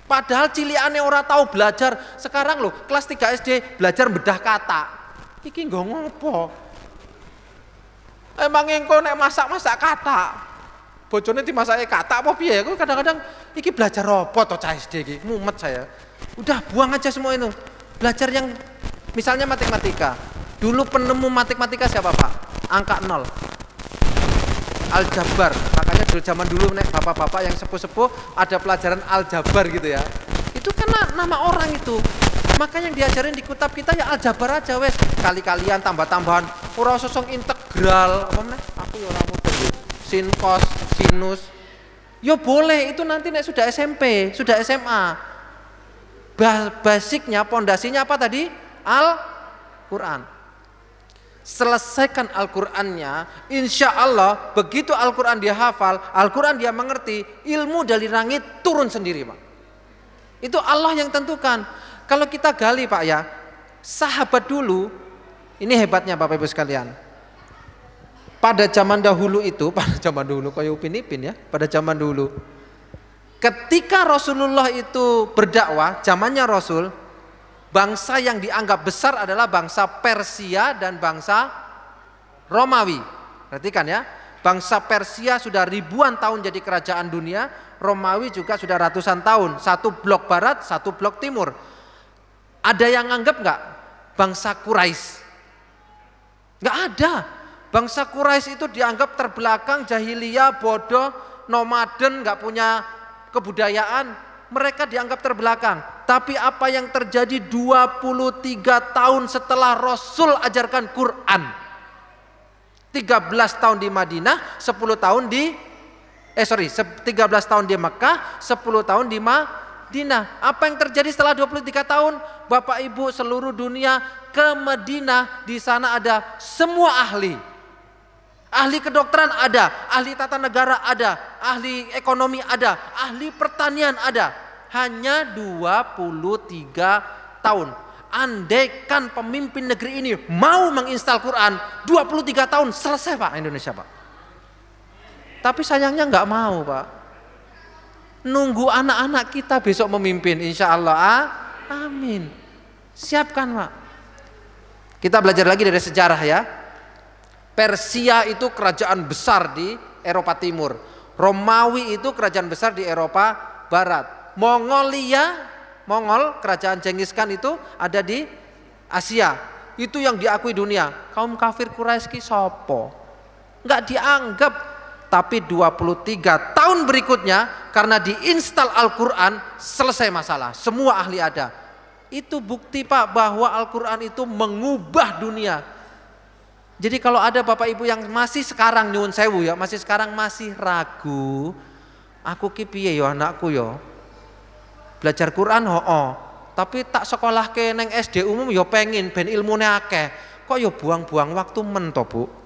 Padahal ciliane ora tahu belajar. Sekarang loh, kelas 3 SD belajar bedah kata. Iki nggo ngopo? Emang engko nek masak-masak kata. Bojone dimasake kata apa piye? Aku kadang-kadang iki belajar apa to cah SD iki? Mumet saya. Udah buang aja semua itu. Belajar yang misalnya matematika. Dulu penemu matematika siapa Pak? Angka 0. Aljabar. Makanya dulu zaman dulu nek bapak-bapak yang sepuh-sepuh ada pelajaran aljabar gitu ya. Itu karena nama orang itu. Maka yang diajarin di kitab kita ya aljabar aja wes. Kali-kalian tambah-tambahan. Ora sosok integral apa meneh? Aku ya ora mudeng. Sin cos sinus. Yo boleh itu nanti nek sudah SMP, sudah SMA. Basicnya, pondasinya apa tadi? Al-Quran. Selesaikan Al-Qurannya, insya Allah begitu Al-Quran dia hafal, Al-Quran dia mengerti, ilmu dari langit turun sendiri Pak. Itu Allah yang tentukan. Kalau kita gali Pak ya, sahabat dulu, ini hebatnya Bapak Ibu sekalian. Pada zaman dahulu kayak Upin Ipin ya, pada zaman dulu. Ketika Rasulullah itu berdakwah, zamannya Rasul, bangsa yang dianggap besar adalah bangsa Persia dan bangsa Romawi. Perhatikan ya, bangsa Persia sudah ribuan tahun jadi kerajaan dunia, Romawi juga sudah ratusan tahun, satu blok barat, satu blok timur. Ada yang anggap nggak bangsa Quraisy? Nggak ada. Bangsa Quraisy itu dianggap terbelakang, jahiliyah, bodoh, nomaden, nggak punya kebudayaan, mereka dianggap terbelakang. Tapi apa yang terjadi 23 tahun setelah Rasul ajarkan Quran, 13 tahun di Madinah, 13 tahun di Mekah, 10 tahun di Madinah. Apa yang terjadi setelah 23 tahun? Bapak Ibu seluruh dunia ke Madinah, di sana ada semua ahli. Ahli kedokteran ada, ahli tata negara ada, ahli ekonomi ada, ahli pertanian ada. Hanya 23 tahun. Andaikan pemimpin negeri ini mau menginstal Quran, 23 tahun selesai Pak Indonesia Pak. Tapi sayangnya nggak mau Pak. Nunggu anak-anak kita besok memimpin, insya Allah. Amin. Siapkan Pak. Kita belajar lagi dari sejarah ya. Persia itu kerajaan besar di Eropa Timur. Romawi itu kerajaan besar di Eropa Barat. Mongol, kerajaan Genghis Khan itu ada di Asia. Itu yang diakui dunia. Kaum kafir Quraisy sopo? Enggak dianggap. Tapi 23 tahun berikutnya karena diinstal Al-Quran selesai masalah. Semua ahli ada. Itu bukti Pak bahwa Al-Quran itu mengubah dunia. Jadi kalau ada Bapak Ibu yang masih sekarang nyuwun sewu ya, masih sekarang masih ragu, aku ki piye ya anakku ya. Belajar Quran tapi tak sekolah ke neng SD umum ya pengen ben ilmune akeh. Kok ya buang-buang waktu men to, Bu?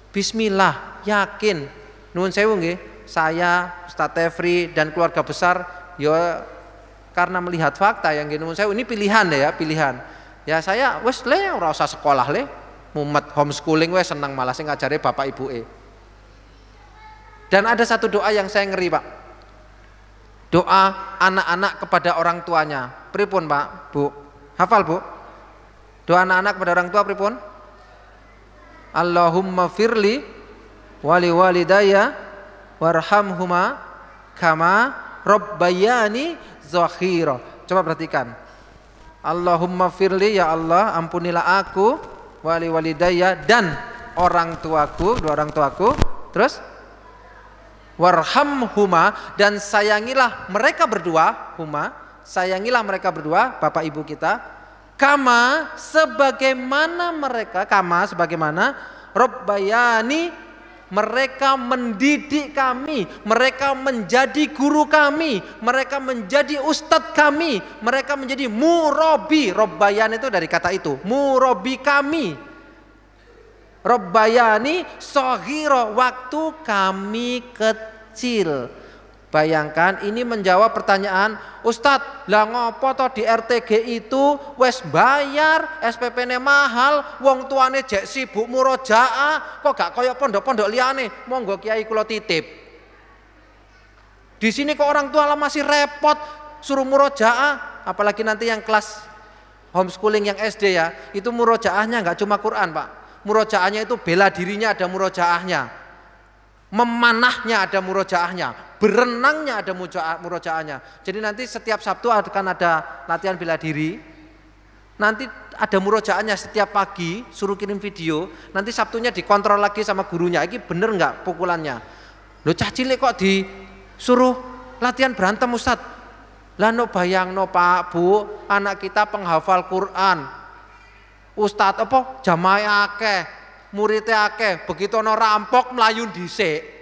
Bismillah, yakin. Nuwun sewu nggih, saya Ustadz Tefri dan keluarga besar ya karena melihat fakta yang nuwun sewu ini pilihan ya, pilihan. Ya saya wis ora usah sekolah mumet homeschooling wes senang malah sing ngajari bapak ibu Dan ada satu doa yang saya ngeri Pak. Doa anak-anak kepada orang tuanya. Pripun Pak, Bu? Hafal Bu? Doa anak-anak kepada orang tua pripun? Allahumma firli wali walidayya warhamhuma kama rabbayani zakhira. Coba perhatikan. Allahumma firli, ya Allah ampunilah aku, wali walidayya dan orang tuaku, dua orang tuaku. Terus warhamhuma, dan sayangilah mereka berdua, sayangilah mereka berdua, bapak ibu kita, kama sebagaimana Rabbayani, mereka mendidik kami, mereka menjadi guru kami, mereka menjadi ustadz kami, mereka menjadi murabi. Rabbayani itu dari kata itu, murabi kami. Rabbayani shaghira, waktu kami kecil. Bayangkan ini menjawab pertanyaan, Ustadz, lah ngopo to di RTG itu wes bayar, SPP-ne mahal, wong tuane jek sibuk murojaah, kok gak koyo pondok-pondok liyane, monggo kiai kula titip. Di sini kok orang tua lah masih repot suruh murojaah, apalagi nanti yang kelas homeschooling yang SD ya, itu murojaahnya nggak cuma Quran Pak, murojaahnya itu bela dirinya ada murojaahnya, memanahnya ada murojaahnya, berenangnya ada murojaahnya. Jadi nanti setiap Sabtu akan ada latihan bela diri, nanti ada murojaahnya setiap pagi, suruh kirim video, nanti Sabtunya dikontrol lagi sama gurunya, ini bener nggak pukulannya. Loh cah cilik kok disuruh latihan berantem Ustadz? Lah no bayang no Pak Bu, anak kita penghafal Quran, Ustadz apa jamaah akeh, muridnya akeh, begitu ono rampok melayu dhisik.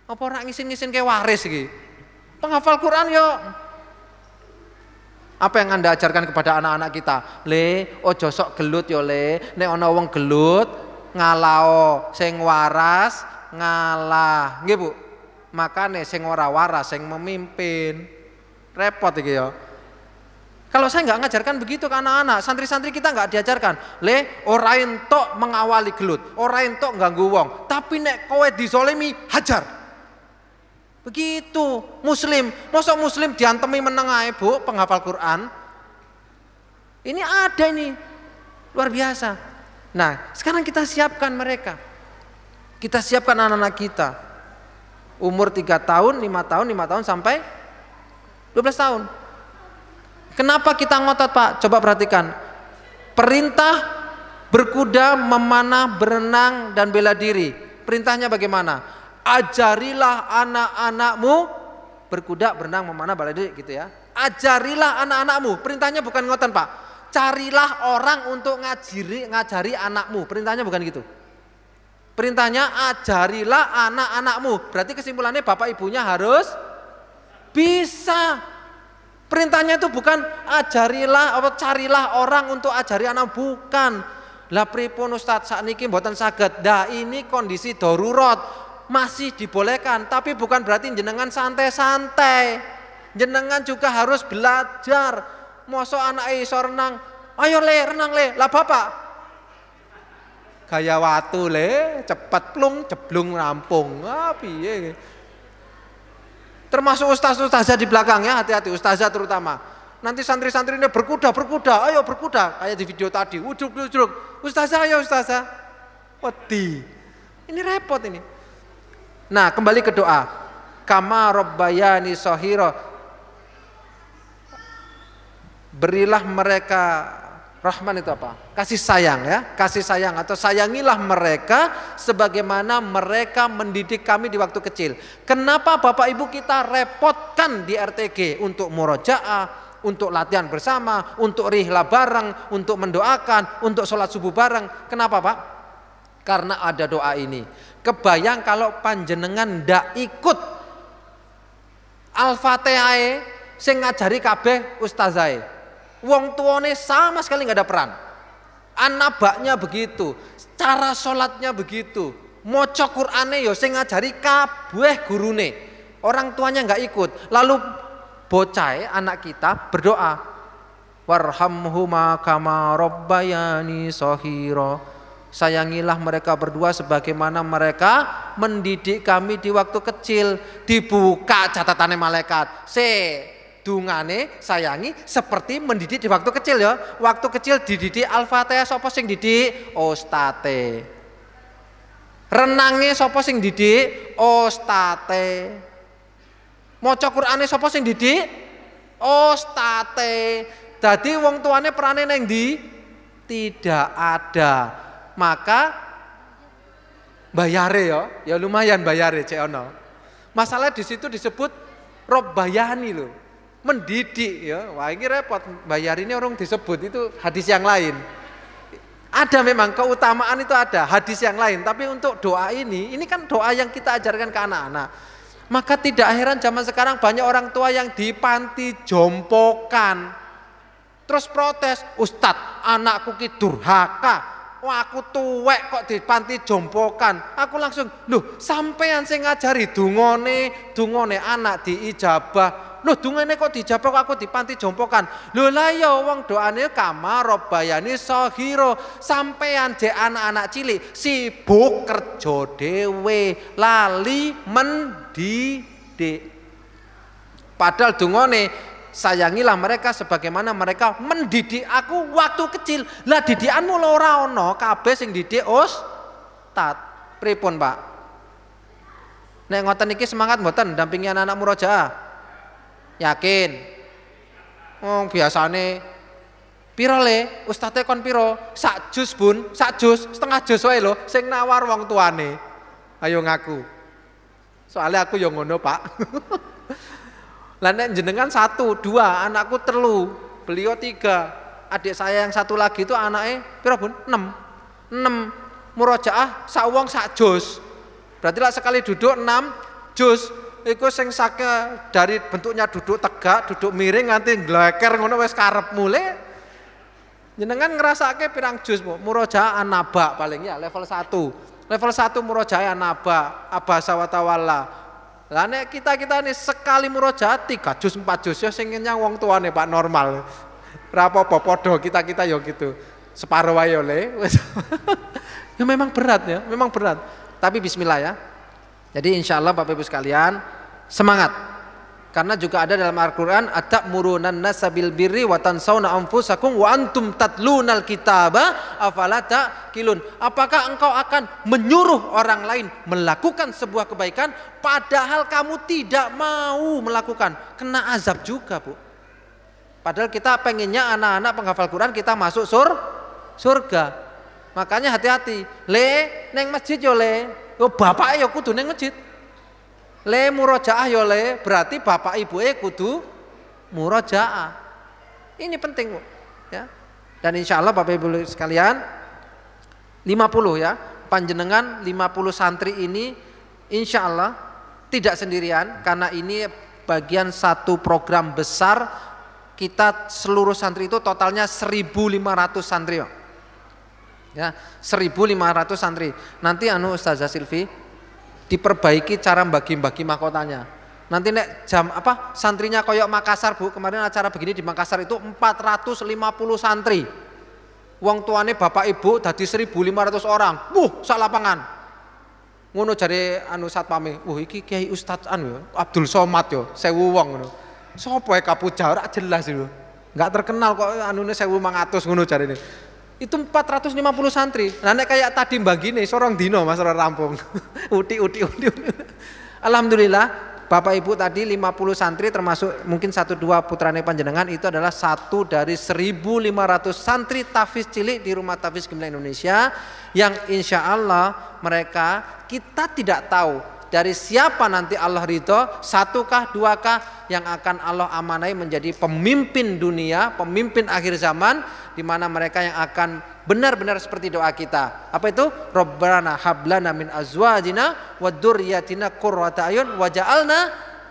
Apa ora ngisin-ngisin ke waris iki? Penghafal Quran yo. Apa yang Anda ajarkan kepada anak-anak kita? Ojo sok gelut yo nek ana wong gelut ngalao, sing waras ngalah. Nggih Bu. Makane sing ora waras sing memimpin. Repot iki yo. Kalau saya nggak ngajarkan begitu ke anak-anak, santri-santri kita nggak diajarkan. Ora entuk mengawali gelut, ora entuk ganggu wong, tapi nek kowe dizolimi hajar. Begitu muslim, mosok muslim diantemi meneng ae Bu, penghafal Quran. Ini ada ini, luar biasa. Nah, sekarang kita siapkan mereka. Kita siapkan anak-anak kita. Umur 3 tahun, 5 tahun, 5 tahun sampai 12 tahun. Kenapa kita ngotot Pak? Coba perhatikan. Perintah berkuda, memanah, berenang, dan bela diri. Perintahnya bagaimana? Ajarilah anak-anakmu berkuda, berenang, memanah, bela diri gitu ya. Ajarilah anak-anakmu. Perintahnya bukan ngoten Pak. Carilah orang untuk ngajari anakmu. Perintahnya bukan gitu. Perintahnya ajarilah anak-anakmu. Berarti kesimpulannya bapak ibunya harus Bisa. Perintahnya itu bukan ajarilah atau carilah orang untuk ajari anak, bukan. Lah pripun Ustaz sakniki mboten saged. Dah ini kondisi darurat, masih dibolehkan, tapi bukan berarti jenengan santai-santai. Jenengan juga harus belajar. Mosok anak iso renang, ayo le renang le. Lah bapak gaya watu le, cepet plung jeblung rampung. Ah piye. Termasuk ustaz-ustazah di belakang ya, hati-hati ustazah terutama. Nanti santri-santrinya berkuda, ayo berkuda. Kayak di video tadi, ujuk-ujuk. Ustazah ayo ustazah. Wedi. Ini repot ini. Nah kembali ke doa. Kama rabbayani shaghira. Berilah mereka, rahman itu apa? Kasih sayang ya, kasih sayang atau sayangilah mereka sebagaimana mereka mendidik kami di waktu kecil. Kenapa Bapak Ibu kita repotkan di RTG untuk murojaah, untuk latihan bersama, untuk rihla bareng, untuk mendoakan, untuk sholat subuh bareng. Kenapa Pak? Karena ada doa ini. Kebayang kalau panjenengan ndak ikut Al-Fatihah sing ngajari kabeh ustazai. Wong tuane sama sekali nggak ada peran. Anabaknya begitu, cara sholatnya begitu, maca Qur'ane yo sing ngajari kabeh gurune. Orang tuanya nggak ikut. Lalu bocah anak kita berdoa, warhamhuma kama rabbayani shaghira. Sayangilah mereka berdua sebagaimana mereka mendidik kami di waktu kecil. Dibuka catatannya malaikat. Dungane sayangi seperti mendidik di waktu kecil ya. Waktu kecil dididik Al-Fatihah sapa sing didik? Ustate. Renange sapa sing didik? Ustate. Maca Qur'ane sapa sing didik? Ustate. Dadi wong tuane perane neng ndi? Tidak ada. Maka bayare ya lumayan bayare cek ono. Masalah di situ disebut robbayani loh. Mendidik ya, wah ini repot, bayar ini orang disebut itu hadis yang lain. Ada memang keutamaan itu ada hadis yang lain, tapi untuk doa ini kan doa yang kita ajarkan ke anak-anak. Maka tidak heran zaman sekarang banyak orang tua yang di panti jompokan, terus protes, Ustadz anakku ki durhaka, wah aku tuwek kok di panti jompokan. Aku langsung, loh sampean sing ngajari dungone anak diijabah. Loh dungane kok dijabah kok aku di panti jompokan. Loh lah ya wong doane kama rabbayani shaghira. Sampean je anak-anak cilik sibuk kerja dhewe, lali mendidik. Padahal dungane sayangilah mereka sebagaimana mereka mendidik aku waktu kecil. Lah didikanmu lho ora ana, kabeh sing didik ustad. Pripun, Pak? Nek ngoten iki semangat mboten dampingi anak-anak murojaah? Yakin? Biasane piro le? Ustadze kon piro? Sak jus bun, sak jus, setengah jus wae lho sing nawar wong tuane. Ayo ngaku. Soalnya aku yo ngono, Pak. Lah nek jenengan 1, 2, anakku 3, beliau 3. Adik saya yang 1 lagi itu anaknya piro bun? 6 murojaah sak wong sak jus. Berarti lah sekali duduk 6 jus. Iku sing sake dari bentuknya duduk tegak, duduk miring nganti ngleker ngono wis karep mule. Jenengan ngrasake pirang juz murojaah anaba paling ya level 1. Level 1 murojaah anaba, abasa wa tawalla. Lah nek kita ini sekali murojaah 3 juz 4 juz ya sing ngenyang wong tuane Pak normal. Ora apa-apa padha kita yo gitu. Separo wae le. Ya memang berat ya, memang berat. Tapi bismillah ya. Jadi insya Allah Bapak Ibu sekalian semangat. Karena juga ada dalam Al-Quran atamuruna an-nasa bil birri wa tansawna anfusakum wa antum tatlunal kitaba afala taqilun. Apakah engkau akan menyuruh orang lain melakukan sebuah kebaikan padahal kamu tidak mau melakukan? Kena azab juga, Bu. Padahal kita pengennya anak-anak penghafal Quran kita masuk surga. Makanya hati-hati. Le neng masjid yo le. Yo bapak yo kudu neng masjid. Le murojaah yo le, berarti bapak ibu kudu murojaah. Ini penting, Bu. Ya. Dan insya Allah Bapak Ibu sekalian 50 ya, panjenengan 50 santri ini insya Allah tidak sendirian karena ini bagian satu program besar. Kita seluruh santri itu totalnya 1.500 santri, Pak. Ya, 1.500 santri. Nanti Ustazah Silvi diperbaiki cara bagi-bagi mahkotanya. Nanti nek jam santrinya koyok Makassar, Bu. Kemarin acara begini di Makassar itu 450 santri. Wong tuane bapak ibu dadi 1.500 orang. Sak lapangan. Ngono jare satpame. Iki Kiai Ustadz Abdul Somad yo, 1.000 wong ngono. Sopo Kapuja ora jelas itu. Enggak terkenal kok 1.500 ngono jarene. Itu 450 santri. Nah nek kayak tadi mbagine sorong dino Mas ora rampung. uti. Alhamdulillah Bapak Ibu tadi 50 santri termasuk mungkin 1-2 putrane panjenengan itu adalah satu dari 1.500 santri tahfiz cilik di Rumah Tahfiz Gemilang Indonesia yang insya Allah mereka kita tidak tahu dari siapa nanti Allah ridho, satukah, duakah yang akan Allah amanai menjadi pemimpin dunia, pemimpin akhir zaman, di mana mereka yang akan benar-benar seperti doa kita. Apa itu? Rabbana hablana min azwajina wa dzurriyyatina qurrata ayun waj'alna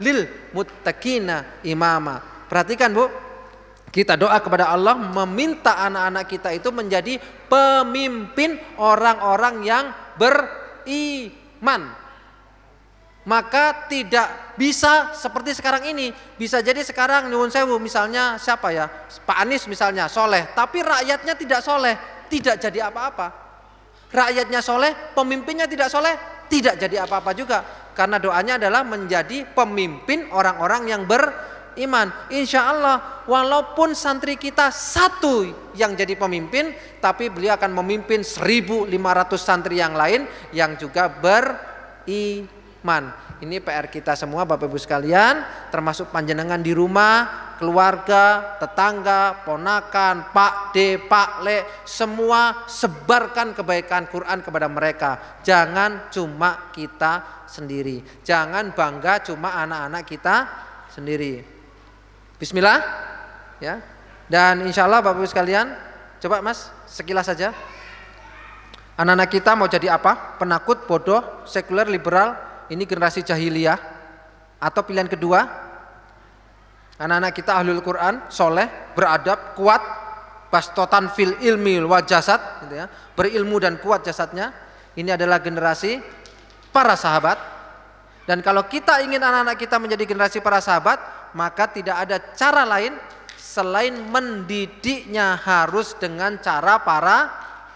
lil muttaqina imama. Perhatikan Bu, kita doa kepada Allah meminta anak-anak kita itu menjadi pemimpin orang-orang yang beriman. Maka tidak bisa seperti sekarang ini. Bisa jadi sekarang nyuwun sewu misalnya siapa ya, Pak Anies misalnya soleh, tapi rakyatnya tidak soleh, tidak jadi apa-apa. Rakyatnya soleh, pemimpinnya tidak soleh, tidak jadi apa-apa juga. Karena doanya adalah menjadi pemimpin orang-orang yang beriman. Insya Allah walaupun santri kita satu yang jadi pemimpin, tapi beliau akan memimpin 1.500 santri yang lain yang juga beriman. Ini PR kita semua Bapak Ibu sekalian, termasuk panjenengan di rumah, keluarga, tetangga, ponakan, Pak D, Pak Le, semua sebarkan kebaikan Quran kepada mereka. Jangan cuma kita sendiri. Jangan bangga cuma anak-anak kita sendiri. Bismillah ya. Dan insya Allah Bapak Ibu sekalian, coba Mas sekilas saja. Anak-anak kita mau jadi apa? Penakut, bodoh, sekuler, liberal. Ini generasi jahiliyah. Atau pilihan kedua, anak-anak kita ahlul Quran, soleh, beradab, kuat, bastotan fil ilmi wa jasad, gitu ya, berilmu dan kuat jasadnya. Ini adalah generasi para sahabat. Dan kalau kita ingin anak-anak kita menjadi generasi para sahabat, maka tidak ada cara lain selain mendidiknya harus dengan cara para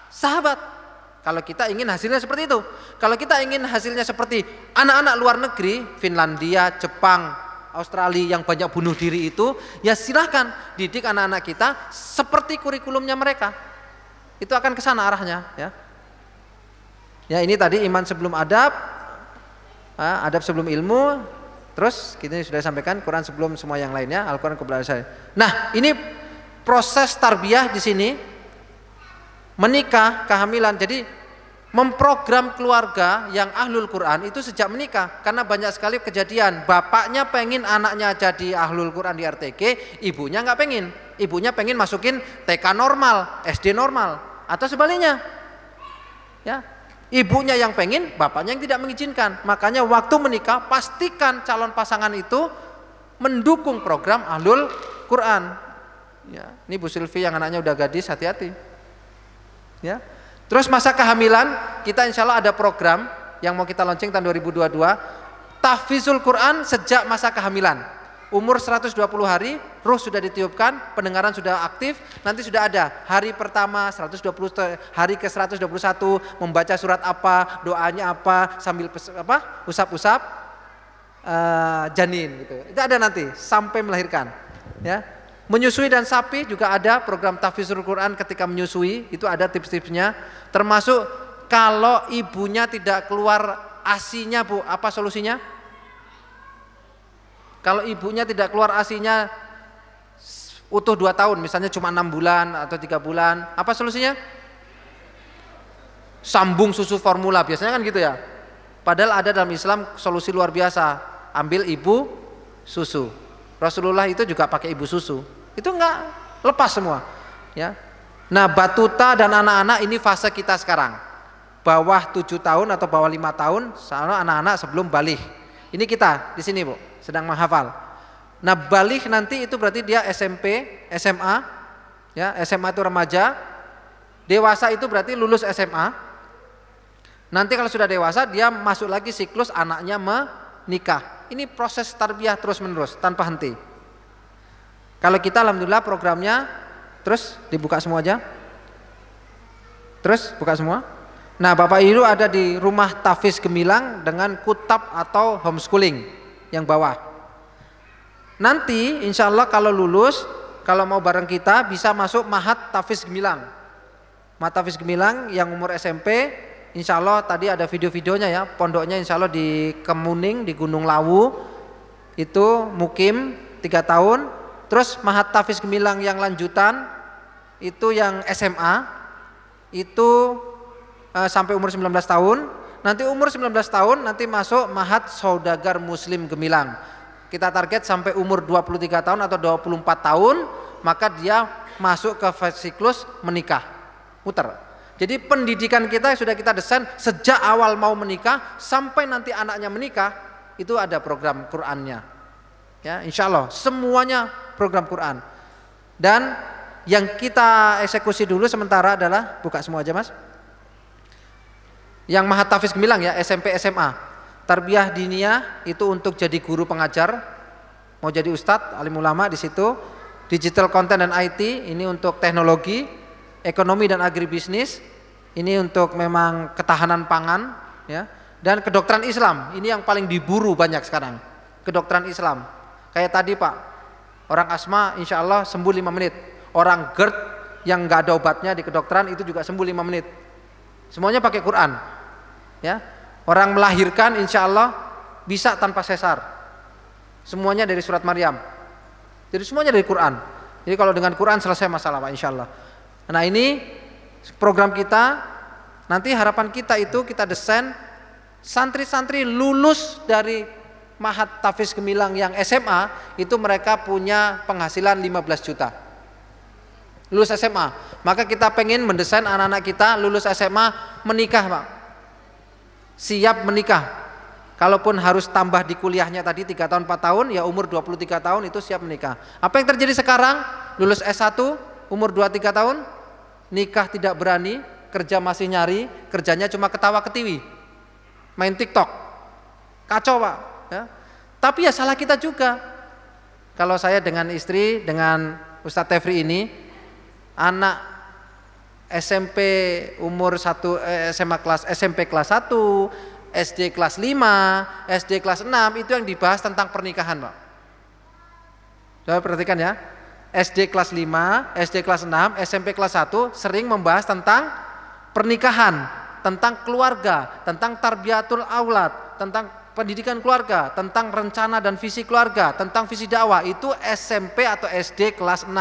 sahabat. Kalau kita ingin hasilnya seperti itu. Kalau kita ingin hasilnya seperti anak-anak luar negeri, Finlandia, Jepang, Australia yang banyak bunuh diri itu, ya silahkan didik anak-anak kita seperti kurikulumnya mereka. Itu akan ke sana arahnya, ya. Ya ini tadi iman sebelum adab, adab sebelum ilmu, terus kita sudah sampaikan Quran sebelum semua yang lainnya, Al-Quran kebenaran saya. Nah ini proses tarbiyah di sini, menikah, kehamilan, jadi memprogram keluarga yang ahlul Quran itu sejak menikah. Karena banyak sekali kejadian bapaknya pengen anaknya jadi ahlul Quran di RTG, ibunya nggak pengen. Ibunya pengen masukin TK normal, SD normal, atau sebaliknya ya, ibunya yang pengen, bapaknya yang tidak mengizinkan. Makanya waktu menikah pastikan calon pasangan itu mendukung program ahlul Quran ya. Ini Bu Silvi yang anaknya udah gadis, hati-hati ya. Terus masa kehamilan kita insya Allah ada program yang mau kita launching tahun 2022, tahfizul Quran sejak masa kehamilan. Umur 120 hari, ruh sudah ditiupkan, pendengaran sudah aktif, nanti sudah ada hari pertama 120, hari ke 121 membaca surat apa, doanya apa, sambil usap-usap janin gitu. Itu ada nanti sampai melahirkan ya. Menyusui dan sapi juga ada program tahfizul Quran ketika menyusui, itu ada tips-tipsnya. Termasuk kalau ibunya tidak keluar ASI-nya Bu, apa solusinya? Kalau ibunya tidak keluar ASI-nya utuh 2 tahun, misalnya cuma 6 bulan atau 3 bulan, apa solusinya? Sambung susu formula, biasanya kan gitu ya. Padahal ada dalam Islam solusi luar biasa, ambil ibu susu. Rasulullah itu juga pakai ibu susu. Itu enggak lepas semua ya. Nah batuta dan anak-anak ini fase kita sekarang, bawah 7 tahun atau bawah 5 tahun, soalnya anak-anak sebelum balik. Ini kita di sini Bu sedang menghafal. Nah, balik nanti itu berarti dia SMP, SMA, ya SMA itu remaja, dewasa itu berarti lulus SMA. Nanti kalau sudah dewasa dia masuk lagi siklus anaknya menikah. Ini proses tarbiyah terus menerus tanpa henti. Kalau kita alhamdulillah programnya terus dibuka semua aja. Terus buka semua. Nah, Bapak Ibu ada di rumah Tafiz Gemilang dengan kutab atau homeschooling yang bawah. Nanti insya Allah kalau lulus, kalau mau bareng kita bisa masuk Mahat Tafiz Gemilang. Mahat Tafiz Gemilang yang umur SMP, insya Allah tadi ada video-videonya ya. Pondoknya insya Allah di Kemuning, di Gunung Lawu. Itu mukim 3 tahun. Terus Mahat Tafiz Gemilang yang lanjutan, itu yang SMA, itu sampai umur 19 tahun. Nanti umur 19 tahun nanti masuk Mahat Saudagar Muslim Gemilang. Kita target sampai umur 23 tahun atau 24 tahun, maka dia masuk ke siklus menikah, muter. Jadi pendidikan kita sudah kita desain sejak awal mau menikah sampai nanti anaknya menikah, itu ada program Qur'annya. Ya, insya Allah semuanya program Qur'an. Dan yang kita eksekusi dulu sementara adalah, buka semua aja Mas. Yang Mahat Tafiz Gemilang ya, SMP SMA. Tarbiyah diniyah itu untuk jadi guru pengajar, mau jadi ustadz, alim ulama di situ. Digital content dan IT ini untuk teknologi, ekonomi dan agribisnis ini untuk memang ketahanan pangan, ya. Dan kedokteran Islam ini yang paling diburu banyak sekarang. Kedokteran Islam, kayak tadi Pak, orang asma insya Allah sembuh 5 menit. Orang GERD yang nggak ada obatnya di kedokteran itu juga sembuh 5 menit. Semuanya pakai Quran, ya. Orang melahirkan insya Allah bisa tanpa sesar. Semuanya dari surat Maryam. Jadi semuanya dari Quran. Jadi kalau dengan Quran selesai masalah Pak insya Allah. Nah ini program kita. Nanti harapan kita itu kita desain santri-santri lulus dari Mahat Tafiz Gemilang yang SMA itu mereka punya penghasilan 15 juta. Lulus SMA. Maka kita pengen mendesain anak-anak kita lulus SMA menikah Pak. Siap menikah. Kalaupun harus tambah di kuliahnya tadi 3 tahun 4 tahun, ya umur 23 tahun itu siap menikah. Apa yang terjadi sekarang? Lulus S1 umur 23 tahun, nikah tidak berani, kerja masih nyari, kerjanya cuma ketawa ketiwi, main TikTok. Kacau Pak, ya. Tapi ya salah kita juga. Kalau saya dengan istri, dengan Ustadz Tefri ini, anak SMP umur 1 SMP kelas 1, SD kelas 5, SD kelas 6 itu yang dibahas tentang pernikahan, Pak. Coba perhatikan ya. SD kelas 5, SD kelas 6, SMP kelas 1 sering membahas tentang pernikahan, tentang keluarga, tentang tarbiyatul aulad, tentang pendidikan keluarga, tentang rencana dan visi keluarga, tentang visi dakwah. Itu SMP atau SD kelas 6.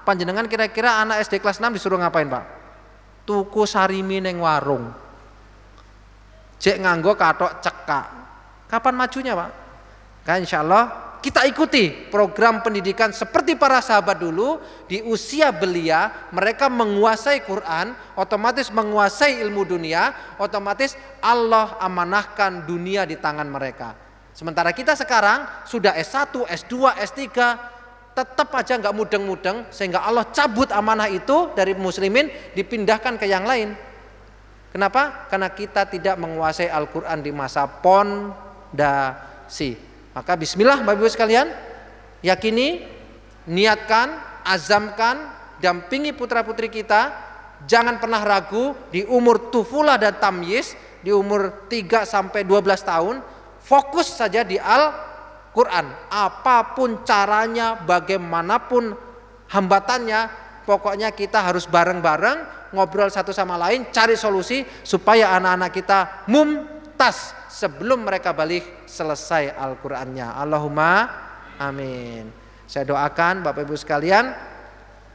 Panjenengan kira-kira anak SD kelas 6 disuruh ngapain, Pak? Tuku sarimi neng warung, cek nganggo katok cekak. Kapan majunya Pak? Kan insya Allah kita ikuti program pendidikan seperti para sahabat dulu. Di usia belia mereka menguasai Quran, otomatis menguasai ilmu dunia, otomatis Allah amanahkan dunia di tangan mereka. Sementara kita sekarang sudah S1, S2, S3, tetap aja nggak mudeng-mudeng, sehingga Allah cabut amanah itu dari muslimin, dipindahkan ke yang lain. Kenapa? Karena kita tidak menguasai Al-Quran di masa pondasi. Maka bismillah Bapak Ibu sekalian, yakini, niatkan, azamkan, dampingi putra-putri kita. Jangan pernah ragu di umur tufulah dan tamyiz, di umur 3 sampai 12 tahun, fokus saja di Al-Quran. Apapun caranya, bagaimanapun hambatannya, pokoknya kita harus bareng-bareng, ngobrol satu sama lain, cari solusi supaya anak-anak kita mumtaz sebelum mereka balik selesai Al-Qur'annya. Allahumma amin. Saya doakan Bapak Ibu sekalian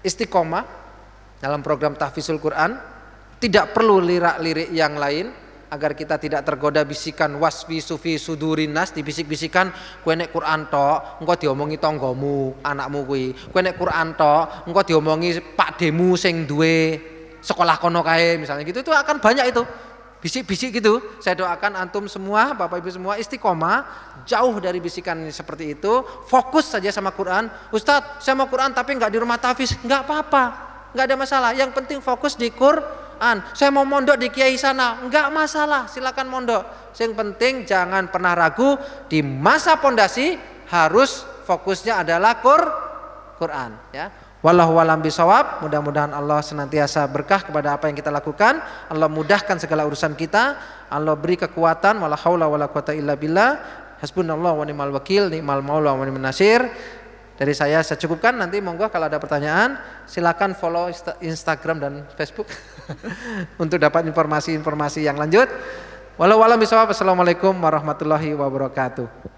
istiqomah dalam program tahfizul Quran, tidak perlu lirak-lirik yang lain agar kita tidak tergoda bisikan wasfi sufi sudurin nas, dibisik-bisikan kowe nek Quran tok engko diomongi tanggamu, anakmu kuwi. Kowe nek Quran tok engko diomongi pakdemu sing duwe sekolah kono kae misalnya gitu. Itu akan banyak itu bisik-bisik gitu. Saya doakan antum semua, Bapak Ibu semua istiqomah, jauh dari bisikan seperti itu, fokus saja sama Quran. Ustadz, saya mau Quran tapi nggak di rumah tahfiz, nggak apa-apa, nggak ada masalah. Yang penting fokus di Quran. Saya mau mondok di kiai sana, nggak masalah, silakan mondok. Yang penting jangan pernah ragu, di masa pondasi harus fokusnya adalah Quran, ya. Wallahu a'lam bishawab. Mudah-mudahan Allah senantiasa berkah kepada apa yang kita lakukan. Allah mudahkan segala urusan kita. Allah beri kekuatan. Wala haula wala quwata illa billah. Hasbunallahu wa ni'mal wakil, ni'mal maula wa ni'man nasir. Dari saya cukupkan. Nanti monggo kalau ada pertanyaan silakan follow Instagram dan Facebook untuk dapat informasi-informasi yang lanjut. Wallahu a'lam bishawab. Assalamualaikum warahmatullahi wabarakatuh.